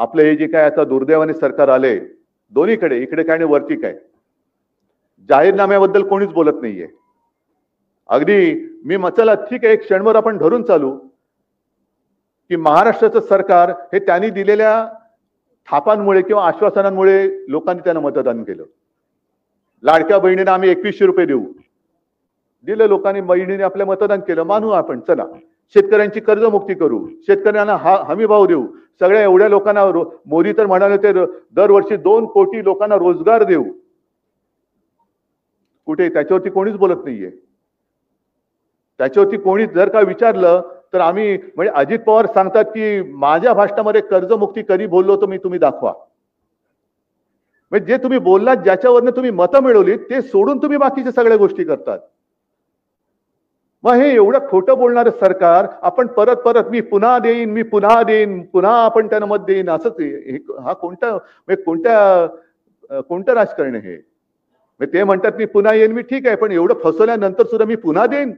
आपलं हे जे काय आता दुर्दैवाने सरकार आले दोन्हीकडे, इकडे काय आणि वरती काय, जाहीरनाम्याबद्दल कोणीच बोलत नाहीये. अगदी मी चला ठीक आहे, एक क्षणभर आपण धरून चालू की महाराष्ट्राचं सरकार हे त्यांनी दिलेल्या थापांमुळे किंवा आश्वासनांमुळे लोकांनी त्यांना मतदान केलं. लाडक्या बहिणींना आम्ही 2100 रुपये देऊ दिलं, लोकांनी बहिणीने आपलं मतदान केलं, मानू आपण. चला, शेतकऱ्यांची कर्जमुक्ती करू, शेतकऱ्यांना हमी भाव देऊ, सगळ्या एवढ्या लोकांना मोदी तर म्हणाले ते दरवर्षी 2 कोटी लोकांना रोजगार देऊ. कुठे त्याच्यावरती कोणीच बोलत नाहीये. त्याच्यावरती कोणी जर का विचारलं तर आम्ही म्हणजे अजित पवार सांगतात की माझ्या भाषणामध्ये कर्जमुक्ती कधी बोललो तर मी तुम्ही दाखवा. म्हणजे जे तुम्ही बोललात, ज्याच्यावरनं तुम्ही मतं मिळवली, ते सोडून तुम्ही बाकीच्या सगळ्या गोष्टी करतात. मग हे एवढं खोटं बोलणारं सरकार आपण परत परत मी पुन्हा देईन, मी पुन्हा देईन, पुन्हा आपण त्यांना मत देईन, असंच हा कोणतं राजकारण आहे हे? ते म्हणतात मी पुन्हा येईन, मी ठीक आहे, पण एवढं फसवल्यानंतर सुद्धा मी पुन्हा देईन,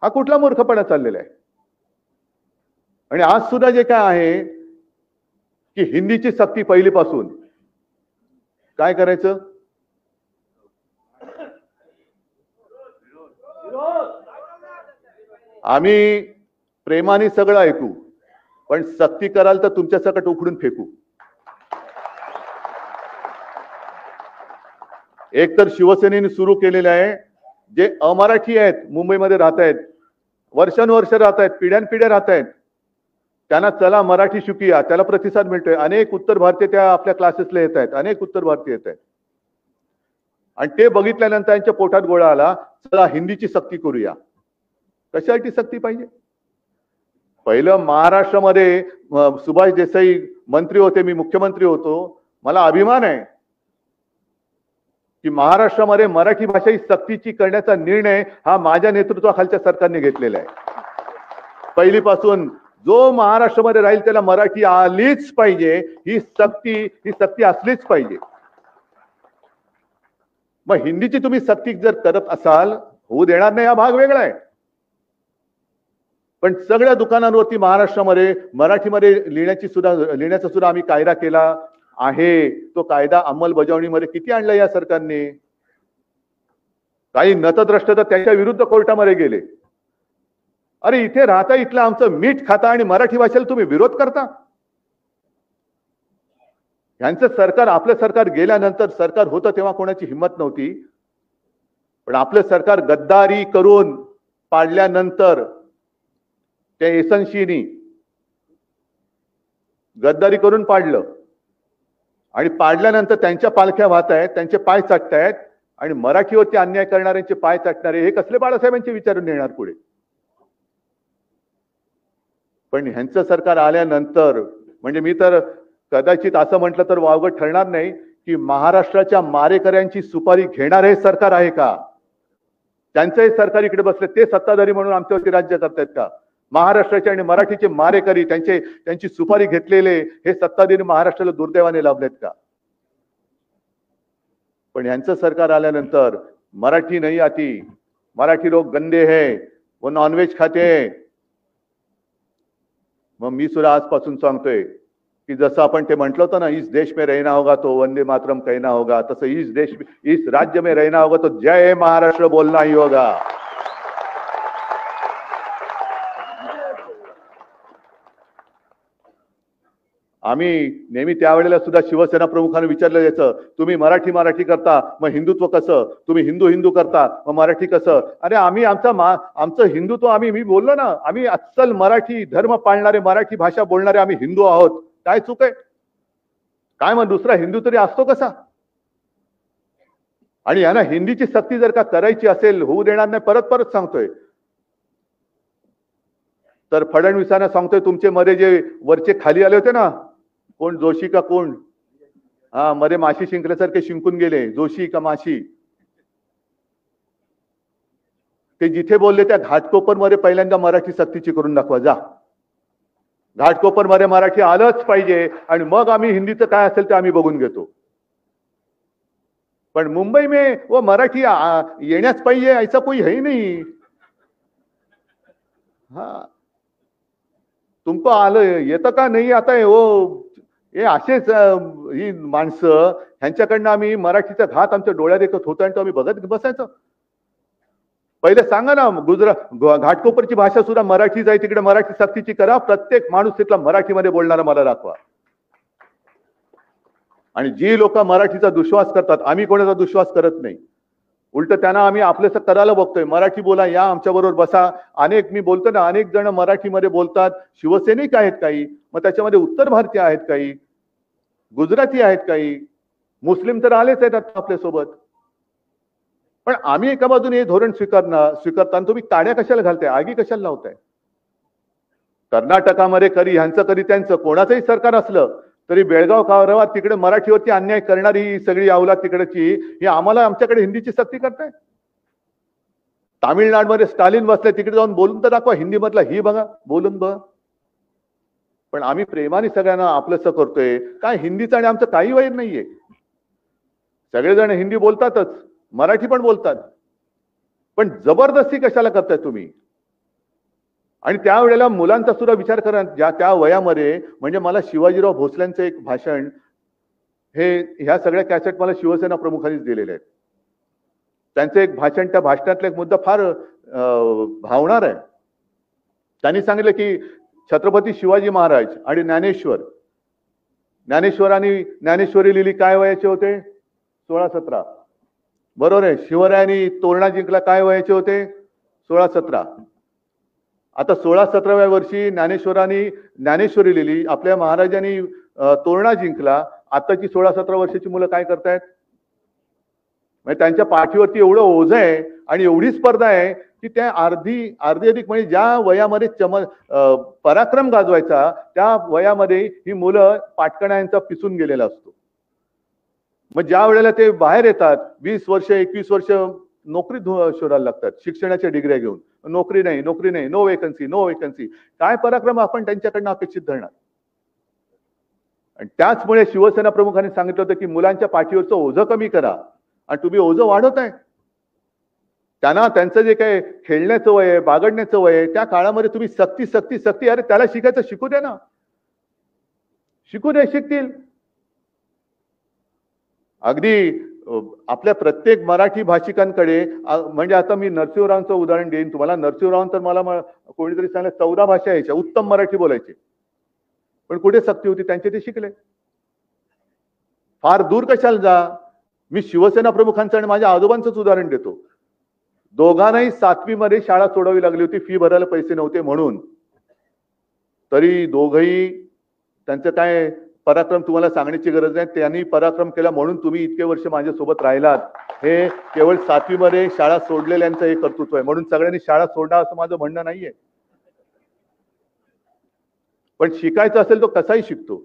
हा कुठला मूर्खपणा चाललेला आहे? आणि आज सुद्धा जे काय आहे की हिंदीची सक्ती पहिलीपासून काय करायचं, आम्ही प्रेमाने सगळं ऐकू, पण सक्ती कराल तर तुमच्या सकट उखडून फेकू. एक तर शिवसेनेने सुरू केलेले आहे, जे अमराठी आहेत, मुंबईमध्ये राहत आहेत, वर्षानुवर्ष राहत आहेत, पिढ्यानपिढ्या राहत आहेत, त्यांना चला मराठी शिकूया, त्याला प्रतिसाद मिळतोय. अनेक उत्तर भारतीय त्या आपल्या क्लासेसला येत आहेत, अनेक उत्तर भारतीय येत आहेत. आणि ते बघितल्यानंतर त्यांच्या पोटात गोळा आला, चला हिंदीची सक्ती करूया. कशासाठी सक्ती पाहिजे? पहिलं महाराष्ट्रामध्ये सुभाष देसाई मंत्री होते, मी मुख्यमंत्री होतो. मला अभिमान आहे की महाराष्ट्रामध्ये मराठी भाषा ही सक्तीची करण्याचा निर्णय हा माझ्या नेतृत्वाखालच्या सरकारने घेतलेला आहे. पहिलीपासून जो महाराष्ट्रामध्ये राहील त्याला मराठी आलीच पाहिजे, ही सक्ती असलीच पाहिजे. मग हिंदीची तुम्ही सक्ती जर करत असाल, होऊ देणार नाही, हा भाग वेगळा आहे. पण सगळ्या दुकानांवरती महाराष्ट्रामध्ये मराठीमध्ये लिहिण्याचा सुद्धा आम्ही कायदा केला आहे. तो कायदा अंमलबजावणीमध्ये किती आणला या सरकारने? काही नतद्रष्ट तर त्याच्या विरुद्ध कोर्टामध्ये गेले. अरे इथे राहता, इथलं आमचं मीठ खाता आणि मराठी भाषेला तुम्ही विरोध करता. यांचं सरकार, आपलं सरकार गेल्यानंतर, सरकार होतं तेव्हा कोणाची हिंमत नव्हती, पण आपलं सरकार गद्दारी करून पाडल्यानंतर त्या एसनशीनी गद्दारी करून पाडलं आणि पाडल्यानंतर त्यांच्या पालख्या वाहत आहेत, त्यांचे पाय चाटतायत आणि मराठीवरती अन्याय करणाऱ्यांचे पाय चाटणारे हे कसले बाळासाहेबांचे विचारून येणार पुढे? पण ह्यांचं सरकार आल्यानंतर म्हणजे मी तर कदाचित असं म्हटलं तर वावगं ठरणार नाही की महाराष्ट्राच्या मारेकऱ्यांची सुपारी घेणार हे सरकार आहे का? त्यांचंही सरकार इकडे बसले, ते सत्ताधारी म्हणून आमच्यावरती राज्य करतायत का? महाराष्ट्राचे आणि मराठीचे मारेकरी, त्यांची सुपारी घेतलेले हे सत्ताधारी महाराष्ट्राला दुर्दैवाने लाभलेत का? पण यांचं सरकार आल्यानंतर मराठी नाही आती, मराठी लोग गंदे है, वो नॉनव्हेज खाते. मग मी सुद्धा आजपासून सांगतोय की जसं आपण ते म्हटलं होतं ना, इस देश में रहना होगा तो वंदे मातरम कहना होगा, तसं इस राज्य में रहना होगा तो जय महाराष्ट्र बोलना ही होगा. आम्ही नेहमी त्यावेळेला सुद्धा शिवसेना प्रमुखांना विचारलं जायचं, तुम्ही मराठी करता मग हिंदुत्व कसं? तुम्ही हिंदू करता मग मराठी कसं? अरे आम्ही आमचं हिंदुत्व मी बोललो ना, आम्ही अस्सल मराठी धर्म पाळणारे, मराठी भाषा बोलणारे आम्ही हिंदू आहोत. काय चूक आहे? काय मग दुसरा हिंदू तरी असतो कसा? आणि यांना हिंदीची सक्ती जर का करायची असेल, होऊ देणार नाही. परत सांगतोय, तर फडणवीसांना सांगतोय, तुमचे मध्ये जे वरचे खाली आले होते ना, कोण जोशी का कोण, हा मध्ये माशी शिंकल्यासारखे शिंकून गेले, जोशी का माशी, ते जिथे बोलले त्या घाटकोपर मध्ये पहिल्यांदा मराठी सक्तीची करून दाखवा. जा, घाटकोपर मध्ये मराठी आलंच पाहिजे आणि मग आम्ही हिंदीचं काय असेल ते आम्ही बघून घेतो. पण मुंबई में वो मराठी येण्याच पाहिजे ऐसा कोई है ही नहीं. हा, तुमको आलं येतं का नाही आता हे असेच ही माणसं ह्यांच्याकडनं आम्ही मराठीचा घात आमच्या डोळ्यात देखत होता आणि तो आम्ही बघत बसायचं. पहिले सांगा ना, घाटकोपरची भाषा सुद्धा मराठीच आहे, तिकडे मराठी सक्तीची करा. प्रत्येक माणूस तिथला मराठीमध्ये बोलणारा मला दाखवा. आणि जी लोक मराठीचा दुश्वास करतात, आम्ही कोणाचा दुश्वास करत नाही. उलट त्यांना आम्ही आपलंसं करायला बघतोय. मराठी बोला, या आमच्या बरोबर बसा. मी बोलतो ना, अनेक जण मराठीमध्ये बोलतात. शिवसैनिक आहेत काही, मग त्याच्यामध्ये उत्तर भारतीय आहेत काही, गुजराती आहेत काही, मुस्लिम तर आलेच आहेत आता आपल्यासोबत. पण आम्ही एका बाजूने हे धोरण स्वीकारताना तुम्ही ताड्या कशाला घालताय, आगी कशाला लावताय? कर्नाटकामध्ये करी ह्यांचं करी त्यांचं, कोणाचंही सरकार असलं तरी बेळगाव कारावार तिकडे मराठीवरती अन्याय करणारी ही सगळी अवलाद तिकडची ही आम्हाला आमच्याकडे हिंदीची सक्ती करताय. तामिळनाडूमध्ये स्टालिन बसले, तिकडे जाऊन बोलून तर दाखवा हिंदी मधला, ही बघा बोलून बघ. पण आम्ही प्रेमाने सगळ्यांना आपलंसं करतोय. काय हिंदीचं आणि आमचं काही वैर नाहीये. सगळेजण हिंदी बोलतातच, मराठी पण बोलतात. पण जबरदस्ती कशाला करताय तुम्ही? आणि त्यावेळेला मुलांचा सुद्धा विचार करा. त्या वयामध्ये, म्हणजे मला शिवाजीराव भोसल्यांचं एक भाषण, ह्या सगळ्या कॅसेट मला शिवसेना प्रमुखांनीच दिलेले आहेत. त्यांचं एक भाषण, त्या भाषणातला एक मुद्दा फार भावणार आहे. त्यांनी सांगितलं की छत्रपती शिवाजी महाराज आणि ज्ञानेश्वरांनी ज्ञानेश्वरी लिहिली काय वयाचे होते? 16-17. बरोबर आहे. शिवरायांनी तोरणा जिंकला काय वयाचे होते? 16-17. आता 16-17व्या वर्षी ज्ञानेश्वरांनी ज्ञानेश्वरी लिहिली, आपल्या महाराजांनी तोरणा जिंकला. आताची 16-17 वर्षाची मुलं काय करतायत? म्हणजे त्यांच्या पाठीवरती एवढं ओझं आहे आणि एवढी स्पर्धा आहे की त्या अर्धी अधिक, म्हणजे ज्या वयामध्ये पराक्रम गाजवायचा त्या वयामध्ये ही मुलं पाटकणांचा पिसून गेलेला असतो. मग ज्या वेळेला ते बाहेर येतात, 20 वर्ष 21 वर्ष नोकरी शोधायला लागतात, शिक्षणाच्या डिग्र्या घेऊन. नोकरी नाही, नो वेकन्सी. काय पराक्रम आपण त्यांच्याकडनं अपेक्षित धरणार? आणि त्याचमुळे शिवसेना प्रमुखांनी सांगितलं होतं की मुलांच्या पाठीवरचं ओझं कमी करा. आणि तुम्ही ओझं वाढवताय. त्यांना त्यांचं जे काही खेळण्याचं वय आहे, बागडण्याचं वय आहे, त्या काळामध्ये तुम्ही सक्ती. अरे त्याला शिकायचं शिकू द्या ना, शिकतील. अगदी आपल्या प्रत्येक मराठी भाषिकांकडे, म्हणजे आता मी नरसिंहरावांचं उदाहरण देईन तुम्हाला. नरसिंहराव तर मला कोणीतरी सांगितलं 14 भाषा यायच्या, उत्तम मराठी बोलायचे. पण कुठे सक्ती होती त्यांचे? ते शिकले. फार दूर कशाला जा. मी शिवसेना प्रमुखांचं आणि माझ्या आजोबांचंच उदाहरण देतो. दोघांनाही 7वी मध्ये शाळा सोडावी लागली होती, फी भरायला पैसे नव्हते म्हणून. तरी दोघही त्यांचं काय पराक्रम तुम्हाला सांगण्याची गरज नाही. त्यांनी पराक्रम केला म्हणून तुम्ही इतके वर्ष माझ्यासोबत राहिलात. हे केवळ 7वी मध्ये शाळा सोडलेल्यांचं हे कर्तृत्व आहे. म्हणून सगळ्यांनी शाळा सोडा असं माझं म्हणणं नाहीये. पण शिकायचं असेल तो कसाही शिकतो.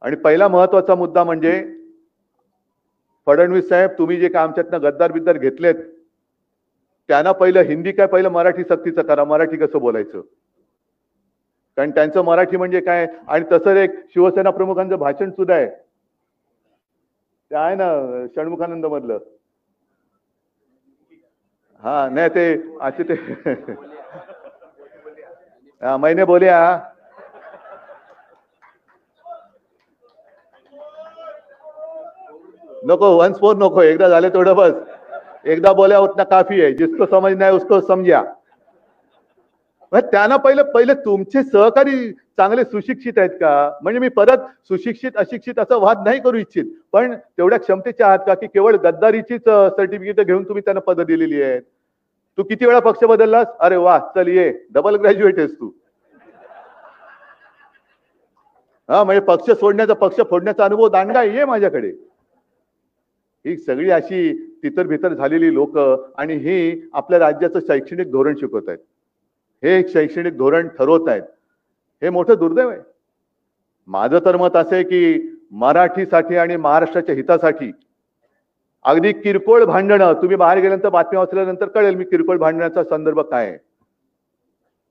आणि पहिला महत्वाचा मुद्दा म्हणजे फडणवीस साहेब, तुम्ही जे काय आमच्यातनं गद्दार घेतलेत त्यांना पहिलं हिंदी काय, पहिलं मराठी सक्तीचं करा. मराठी कसं बोलायचं, कारण त्यांचं मराठी म्हणजे काय. आणि तसं एक शिवसेना प्रमुखांचं भाषण सुद्धा आहे, ते आहे ना षण्मुखानंद मधलं. हा नाही ते असे ते मैंने बोलिया नको, वन्स मोर नको, एकदा झाले तेवढं बस. एकदा बोल्या उतना काफी है, जिसको समझना है उसको समजा. त्यांना पहिले तुमचे सहकारी चांगले सुशिक्षित आहेत का? म्हणजे मी परत सुशिक्षित अशिक्षित असा वाद नाही करू इच्छित, पण तेवढ्या क्षमतेचे आहात का की केवळ गद्दारीचीच सर्टिफिकेट घेऊन तुम्ही त्यांना पद दिलेली आहेत? तू किती वेळा पक्ष बदललास? अरे वा, चल ये, डबल ग्रॅज्युएट आहेस तू. हा, म्हणजे पक्ष सोडण्याचा, पक्ष फोडण्याचा अनुभव दांडगा ये माझ्याकडे. ही सगळी अशी तितर भीतर झालेली लोक आणि ही आपल्या राज्याचं शैक्षणिक धोरण शिकवत आहेत. हे एक शैक्षणिक धोरण ठरवत आहेत. हे मोठं दुर्दैव आहे. माझं तर मत असं आहे की मराठीसाठी आणि महाराष्ट्राच्या हितासाठी अगदी किरकोळ भांडणं, तुम्ही बाहेर गेल्यानंतर बातम्या वाचल्यानंतर कळेल मी किरकोळ भांडण्याचा संदर्भ काय आहे.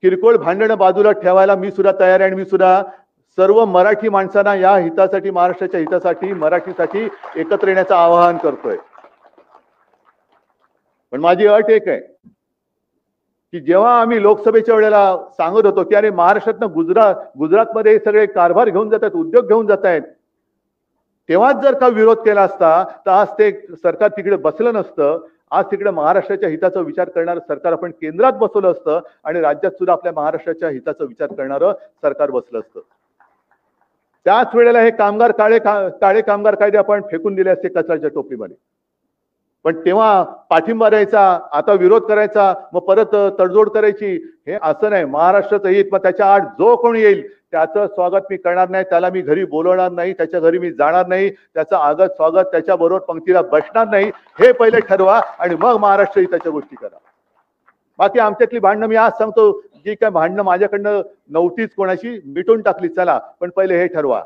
किरकोळ भांडणं बाजूला ठेवायला मी सुद्धा तयार आहे आणि मी सुद्धा सर्व मराठी माणसांना या हितासाठी, महाराष्ट्राच्या हितासाठी, मराठीसाठी एकत्र येण्याचं आवाहन करतोय. पण माझी अट एक आहे, की जेव्हा आम्ही लोकसभेच्या वेळेला सांगत होतो की अरे महाराष्ट्रातनं गुजरातमध्ये सगळे कारभार घेऊन जात आहेत, उद्योग घेऊन जात आहेत, तेव्हाच जर का विरोध केला असता तर आज ते सरकार तिकडे बसलं नसतं. आज तिकडे महाराष्ट्राच्या हिताचा विचार करणारं सरकार आपण केंद्रात बसवलं असतं आणि राज्यात सुद्धा आपल्या महाराष्ट्राच्या हिताचा विचार करणारं सरकार बसलं असतं. त्याच वेळेला हे काळे कामगार कायदे आपण फेकून दिले असते कचऱ्याच्या टोपलीमध्ये. पण तेव्हा पाठिंबा द्यायचा, आता विरोध करायचा, मग परत तडजोड करायची, हे असं नाही. महाराष्ट्राचं हित, मग त्याच्या आड जो कोणी येईल त्याचं स्वागत मी करणार नाही, त्याला मी घरी बोलवणार नाही, त्याच्या घरी मी जाणार नाही, त्याचं आगत स्वागत, त्याच्याबरोबर पंक्तीला बसणार नाही, हे पहिले ठरवा आणि मग महाराष्ट्र हिताच्या गोष्टी करा. बाकी आमच्यातली भांडणं मी आज सांगतो, जी काय भांडणं माझ्याकडनं नव्हतीच कोणाशी, मिटून टाकली, चला, पण पहिले हे ठरवा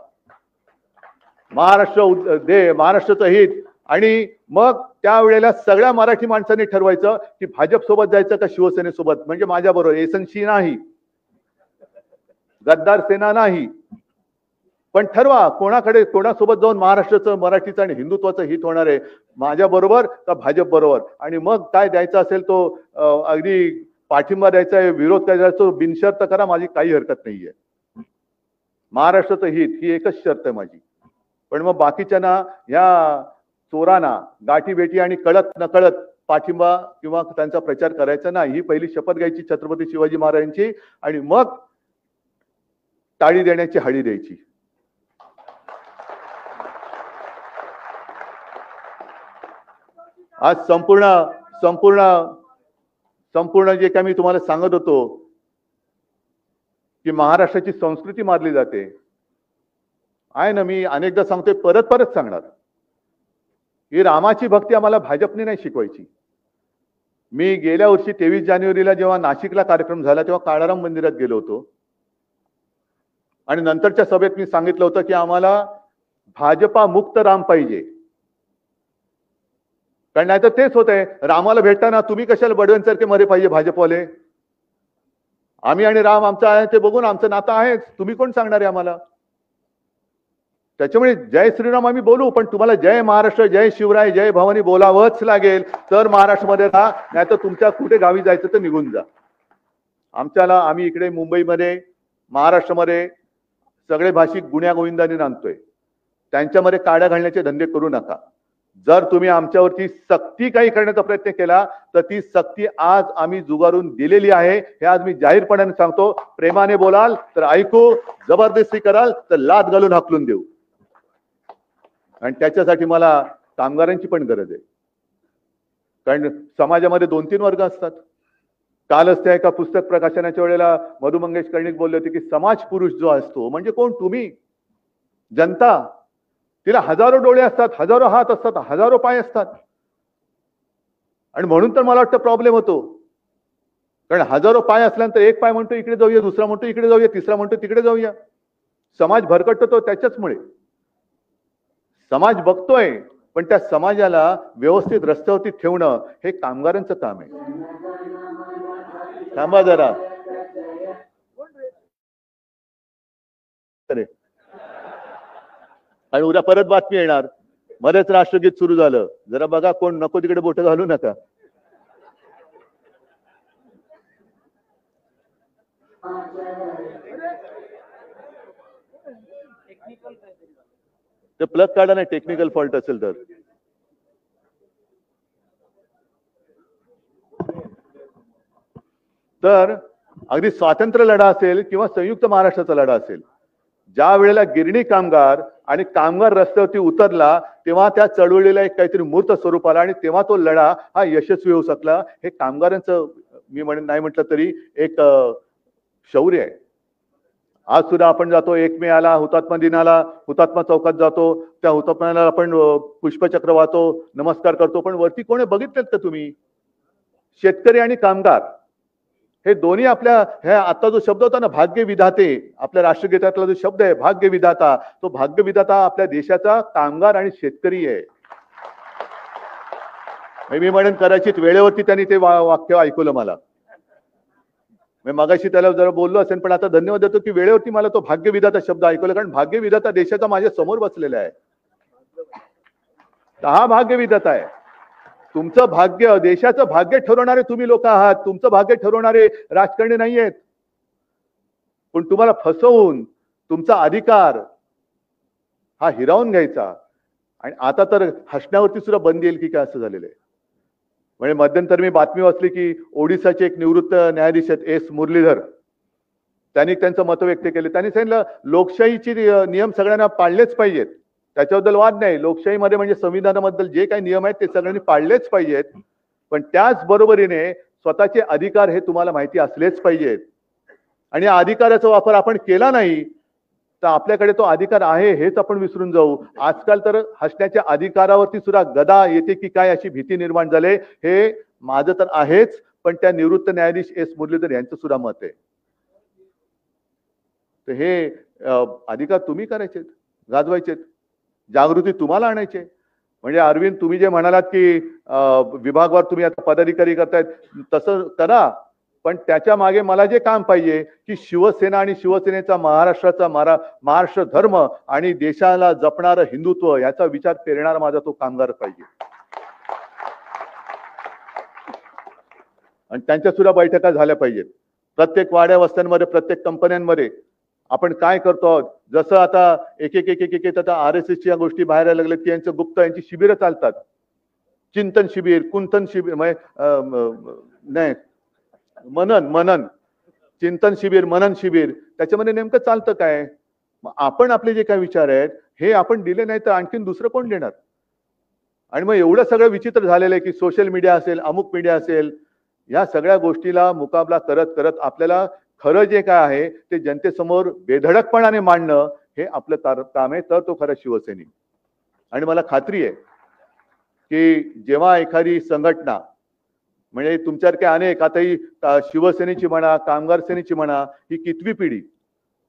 महाराष्ट्राचं हित. आणि मग त्यावेळेला सगळ्या मराठी माणसांनी ठरवायचं की भाजप सोबत जायचं का शिवसेनेसोबत, म्हणजे माझ्या बरोबर एसएनसी नाही, गद्दार सेना नाही, पण ठरवा कोणासोबत जाऊन महाराष्ट्राचं, मराठीचं आणि हिंदुत्वाचं हित होणार आहे, माझ्या बरोबर का भाजप बरोबर. आणि मग काय द्यायचा असेल तो अगदी पाठिंबा द्यायचा आहे, विरोध करायचा तो बिनशर्त करा, माझी काही हरकत नाहीये. महाराष्ट्राचं हित ही एकच शर्त आहे माझी. पण मग बाकीच्यांना, या चोरांना गाठी भेटी आणि कळत नकळत पाठिंबा किंवा त्यांचा प्रचार करायचा नाही. ही पहिली शपथ घ्यायची छत्रपती शिवाजी महाराजांची आणि मग टाळी देण्याची हळी द्यायची. आज संपूर्ण जे काय मी तुम्हाला सांगत होतो की महाराष्ट्राची संस्कृती मारली जाते आहे ना, मी अनेकदा सांगतोय, परत सांगणार, ही रामाची भक्ती आम्हाला भाजपने नाही शिकवायची. मी गेल्या वर्षी 23 जानेवारीला जेव्हा नाशिकला कार्यक्रम झाला तेव्हा काळाराम मंदिरात गेलो होतो आणि नंतरच्या सभेत मी सांगितलं होतं की आम्हाला भाजपा मुक्त राम पाहिजे. कारण नाही तर तेच होत आहे, रामाला भेटताना तुम्ही कशाला बडव्यांसारखे मरे पाहिजे भाजपवाले. आम्ही आणि राम आमचं आहे ते बघून आमचं नातं आहेच, तुम्ही कोण सांगणार आहे आम्हाला. त्याच्यामुळे जय श्रीराम आम्ही बोलू, पण तुम्हाला जय महाराष्ट्र, जय शिवराय, जय भवानी बोलावंच लागेल, तर महाराष्ट्रामध्ये राहा, नाही तर तुमच्या कुठे गावी जायचं तर निघून जा. आम्ही इकडे मुंबईमध्ये, महाराष्ट्रामध्ये सगळे भाषिक गुण्या गोविंदाने नांदतोय, त्यांच्यामध्ये काड्या घालण्याचे धंदे करू नका. जर तुम्ही आमच्यावरती सक्ती काही करण्याचा प्रयत्न केला तर ती सक्ती आज आम्ही जुगारून दिलेली आहे, हे आज मी जाहीरपणाने सांगतो. प्रेमाने बोलाल तर ऐकू, जबरदस्ती कराल तर लाद घालून हाकलून देऊ. आणि त्याच्यासाठी मला कामगारांची पण गरज आहे, कारण समाजामध्ये 2-3 वर्ग असतात. कालच त्या एका पुस्तक प्रकाशनाच्या वेळेला मधु मंगेश कर्णिक बोलले होते की समाज पुरुष जो असतो म्हणजे कोण, तुम्ही जनता. तिला हजारो डोळे असतात, हजारो हात असतात, हजारो पाय असतात. आणि म्हणून तर मला वाटतं प्रॉब्लेम होतो, कारण हजारो पाय असल्यानंतर एक पाय म्हणतो इकडे जाऊया, दुसरा म्हणतो इकडे जाऊया, तिसरा म्हणतो तिकडे जाऊया. समाज भरकटतो त्याच्याचमुळे. समाज बघतोय, पण त्या समाजाला व्यवस्थित रस्त्यावरती ठेवणं हे कामगारांचं काम आहे. थांबा जरा, आणि उद्या परत बातमी येणार, मध्येच राष्ट्रगीत सुरू झालं, जरा बघा, कोण नको तिकडे बोट घालू नका. ते प्लग काढा नाही, टेक्निकल फॉल्ट असेल तर अगदी स्वातंत्र्य लढा असेल किंवा संयुक्त महाराष्ट्राचा लढा असेल, ज्या वेळेला गिरणी कामगार आणि कामगार रस्त्यावरती उतरला तेव्हा त्या चळवळीला एक काहीतरी मूर्त स्वरूप आला आणि तेव्हा तो लढा हा यशस्वी होऊ शकला. हे कामगारांचं, मी नाही म्हटलं तरी, एक शौर्य आहे. आज सुद्धा आपण जातो, 1 मे आला, हुतात्मा दिनाला हुतात्मा चौकात जातो, त्या हुतात्म्याला आपण पुष्पचक्र वाहतो, नमस्कार करतो, पण वरती कोणी बघितलेत का तुम्ही? शेतकरी आणि कामगार हे दोन्ही आपल्या, हे आता जो शब्द होता ना भाग्य विधाते, आपल्या राष्ट्रगीतातला जो शब्द आहे भाग्य विधाता, तो भाग्य विधाता आपल्या देशाचा कामगार आणि शेतकरी आहे. मी म्हणेन कदाचित वेळेवरती त्यांनी ते वाक्य ऐकवलं मला, मी मगाशी त्याला जरा बोललो असेल, पण आता धन्यवाद देतो की वेळेवरती मला तो भाग्य विधाता शब्द ऐकवला, कारण भाग्य विधाता देशाचा माझ्या समोर बसलेला आहे. हा भाग्य विधाता आहे. तुमचं भाग्य, देशाचं भाग्य ठरवणारे तुम्ही लोक आहात. तुमचं भाग्य ठरवणारे राजकारणी नाही आहेत. पण तुम्हाला फसवून तुमचा अधिकार हा हिरावून घ्यायचा. आणि आता तर हसण्यावरती सुद्धा बंदी येईल की काय असं झालेलं आहे. म्हणजे मध्यंतरी मी बातमी वाचली की ओडिसाचे एक निवृत्त न्यायाधीश आहेत एस मुरलीधर, त्यांनी त्यांचं मत व्यक्त केले. त्यांनी सांगितलं लोकशाहीचे नियम सगळ्यांना पाळलेच पाहिजेत, त्याच्याबद्दल वाद नाही. लोकशाहीमध्ये म्हणजे संविधानाबद्दल जे काही नियम आहेत ते सगळ्यांनी पाळलेच पाहिजेत. पण त्याच बरोबरीने स्वतःचे अधिकार हे तुम्हाला माहिती असलेच पाहिजेत. आणि या अधिकाराचा वापर आपण केला नाही तर आपल्याकडे तो अधिकार आहे हेच आपण विसरून जाऊ. आजकाल तर हसण्याच्या अधिकारावरती सुद्धा गदा येते की काय अशी भीती निर्माण झाली. हे माझं तर आहेच, पण त्या निवृत्त न्यायाधीश एस मुरलीधर यांचं सुद्धा मत आहे. तर हे अधिकार तुम्ही करायचे, गाजवायचे, जागृती तुम्हाला आणायचे. म्हणजे अरविंद, तुम्ही जे म्हणालात की विभागवार तुम्ही आता पदाधिकारी करतायत, तसं करा. पण त्याच्या मागे मला जे काम पाहिजे की शिवसेना आणि शिवसेनेचा महाराष्ट्राचा महाराष्ट्र धर्म आणि देशाला जपणारं हिंदुत्व याचा विचार पेरणारा माझा तो कामगार पाहिजे. आणि त्यांच्या सुद्धा बैठका झाल्या पाहिजेत. प्रत्येक वाड्या वस्त्यांमध्ये, प्रत्येक कंपन्यांमध्ये आपण काय करतो आहोत. जसं आता एक आता RSS च्या गोष्टी बाहेर यायला लागल्यात की यांचं गुप्त यांची शिबिरं चालतात. चिंतन शिबिर, कुंतन शिबिर, नाही मनन चिंतन शिबिर, मनन शिबिर, त्याच्यामध्ये नेमकं चालतं काय. आपण आपले जे काही विचार आहेत हे आपण दिले नाही तर आणखीन दुसरं कोण देणार. आणि मग एवढं सगळं विचित्र झालेलं आहे की सोशल मीडिया असेल, अमुक मीडिया असेल, या सगळ्या गोष्टीला मुकाबला करत करत आपल्याला खरं जे काय आहे ते जनतेसमोर बेधडकपणाने मांडणं हे आपलं काम आहे. तर तो खरा शिवसैनिक. आणि मला खात्री आहे की जेव्हा एखादी संघटना, म्हणजे तुमच्यासारखे अनेक, आता ही शिवसेनेची म्हणा, कामगार सेनेची म्हणा, ही कितवी पिढी,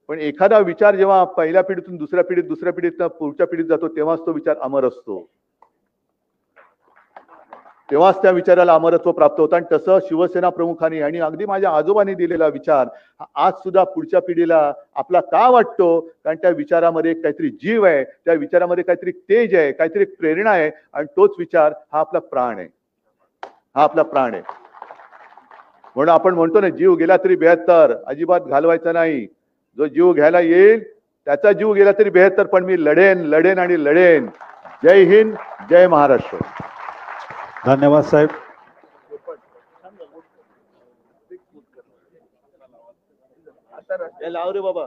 पण एखादा विचार जेव्हा पहिल्या पिढीतून दुसऱ्या पिढीत, दुसऱ्या पिढीतून पुढच्या पिढीत जातो तेव्हाच तो विचार अमर असतो. तेव्हाच त्या विचाराला अमरत्व प्राप्त होतं. आणि तसं शिवसेना प्रमुखांनी आणि अगदी माझ्या आजोबांनी दिलेला विचार आज सुद्धा पुढच्या पिढीला आपला का वाटतो. कारण त्या विचारामध्ये काहीतरी जीव आहे, त्या विचारामध्ये काहीतरी तेज आहे, काहीतरी प्रेरणा आहे. आणि तोच विचार हा आपला प्राण आहे, हा आपला प्राण आहे. म्हणून आपण म्हणतो ना, जीव गेला तरी 72, अजिबात घालवायचा नाही. जो जीव घ्यायला येईल त्याचा जीव गेला तरी 72, पण मी लढेन लढेन आणि लढेन. जय हिंद, जय महाराष्ट्र.
धन्यवाद साहेब.
लाव रे बाबा.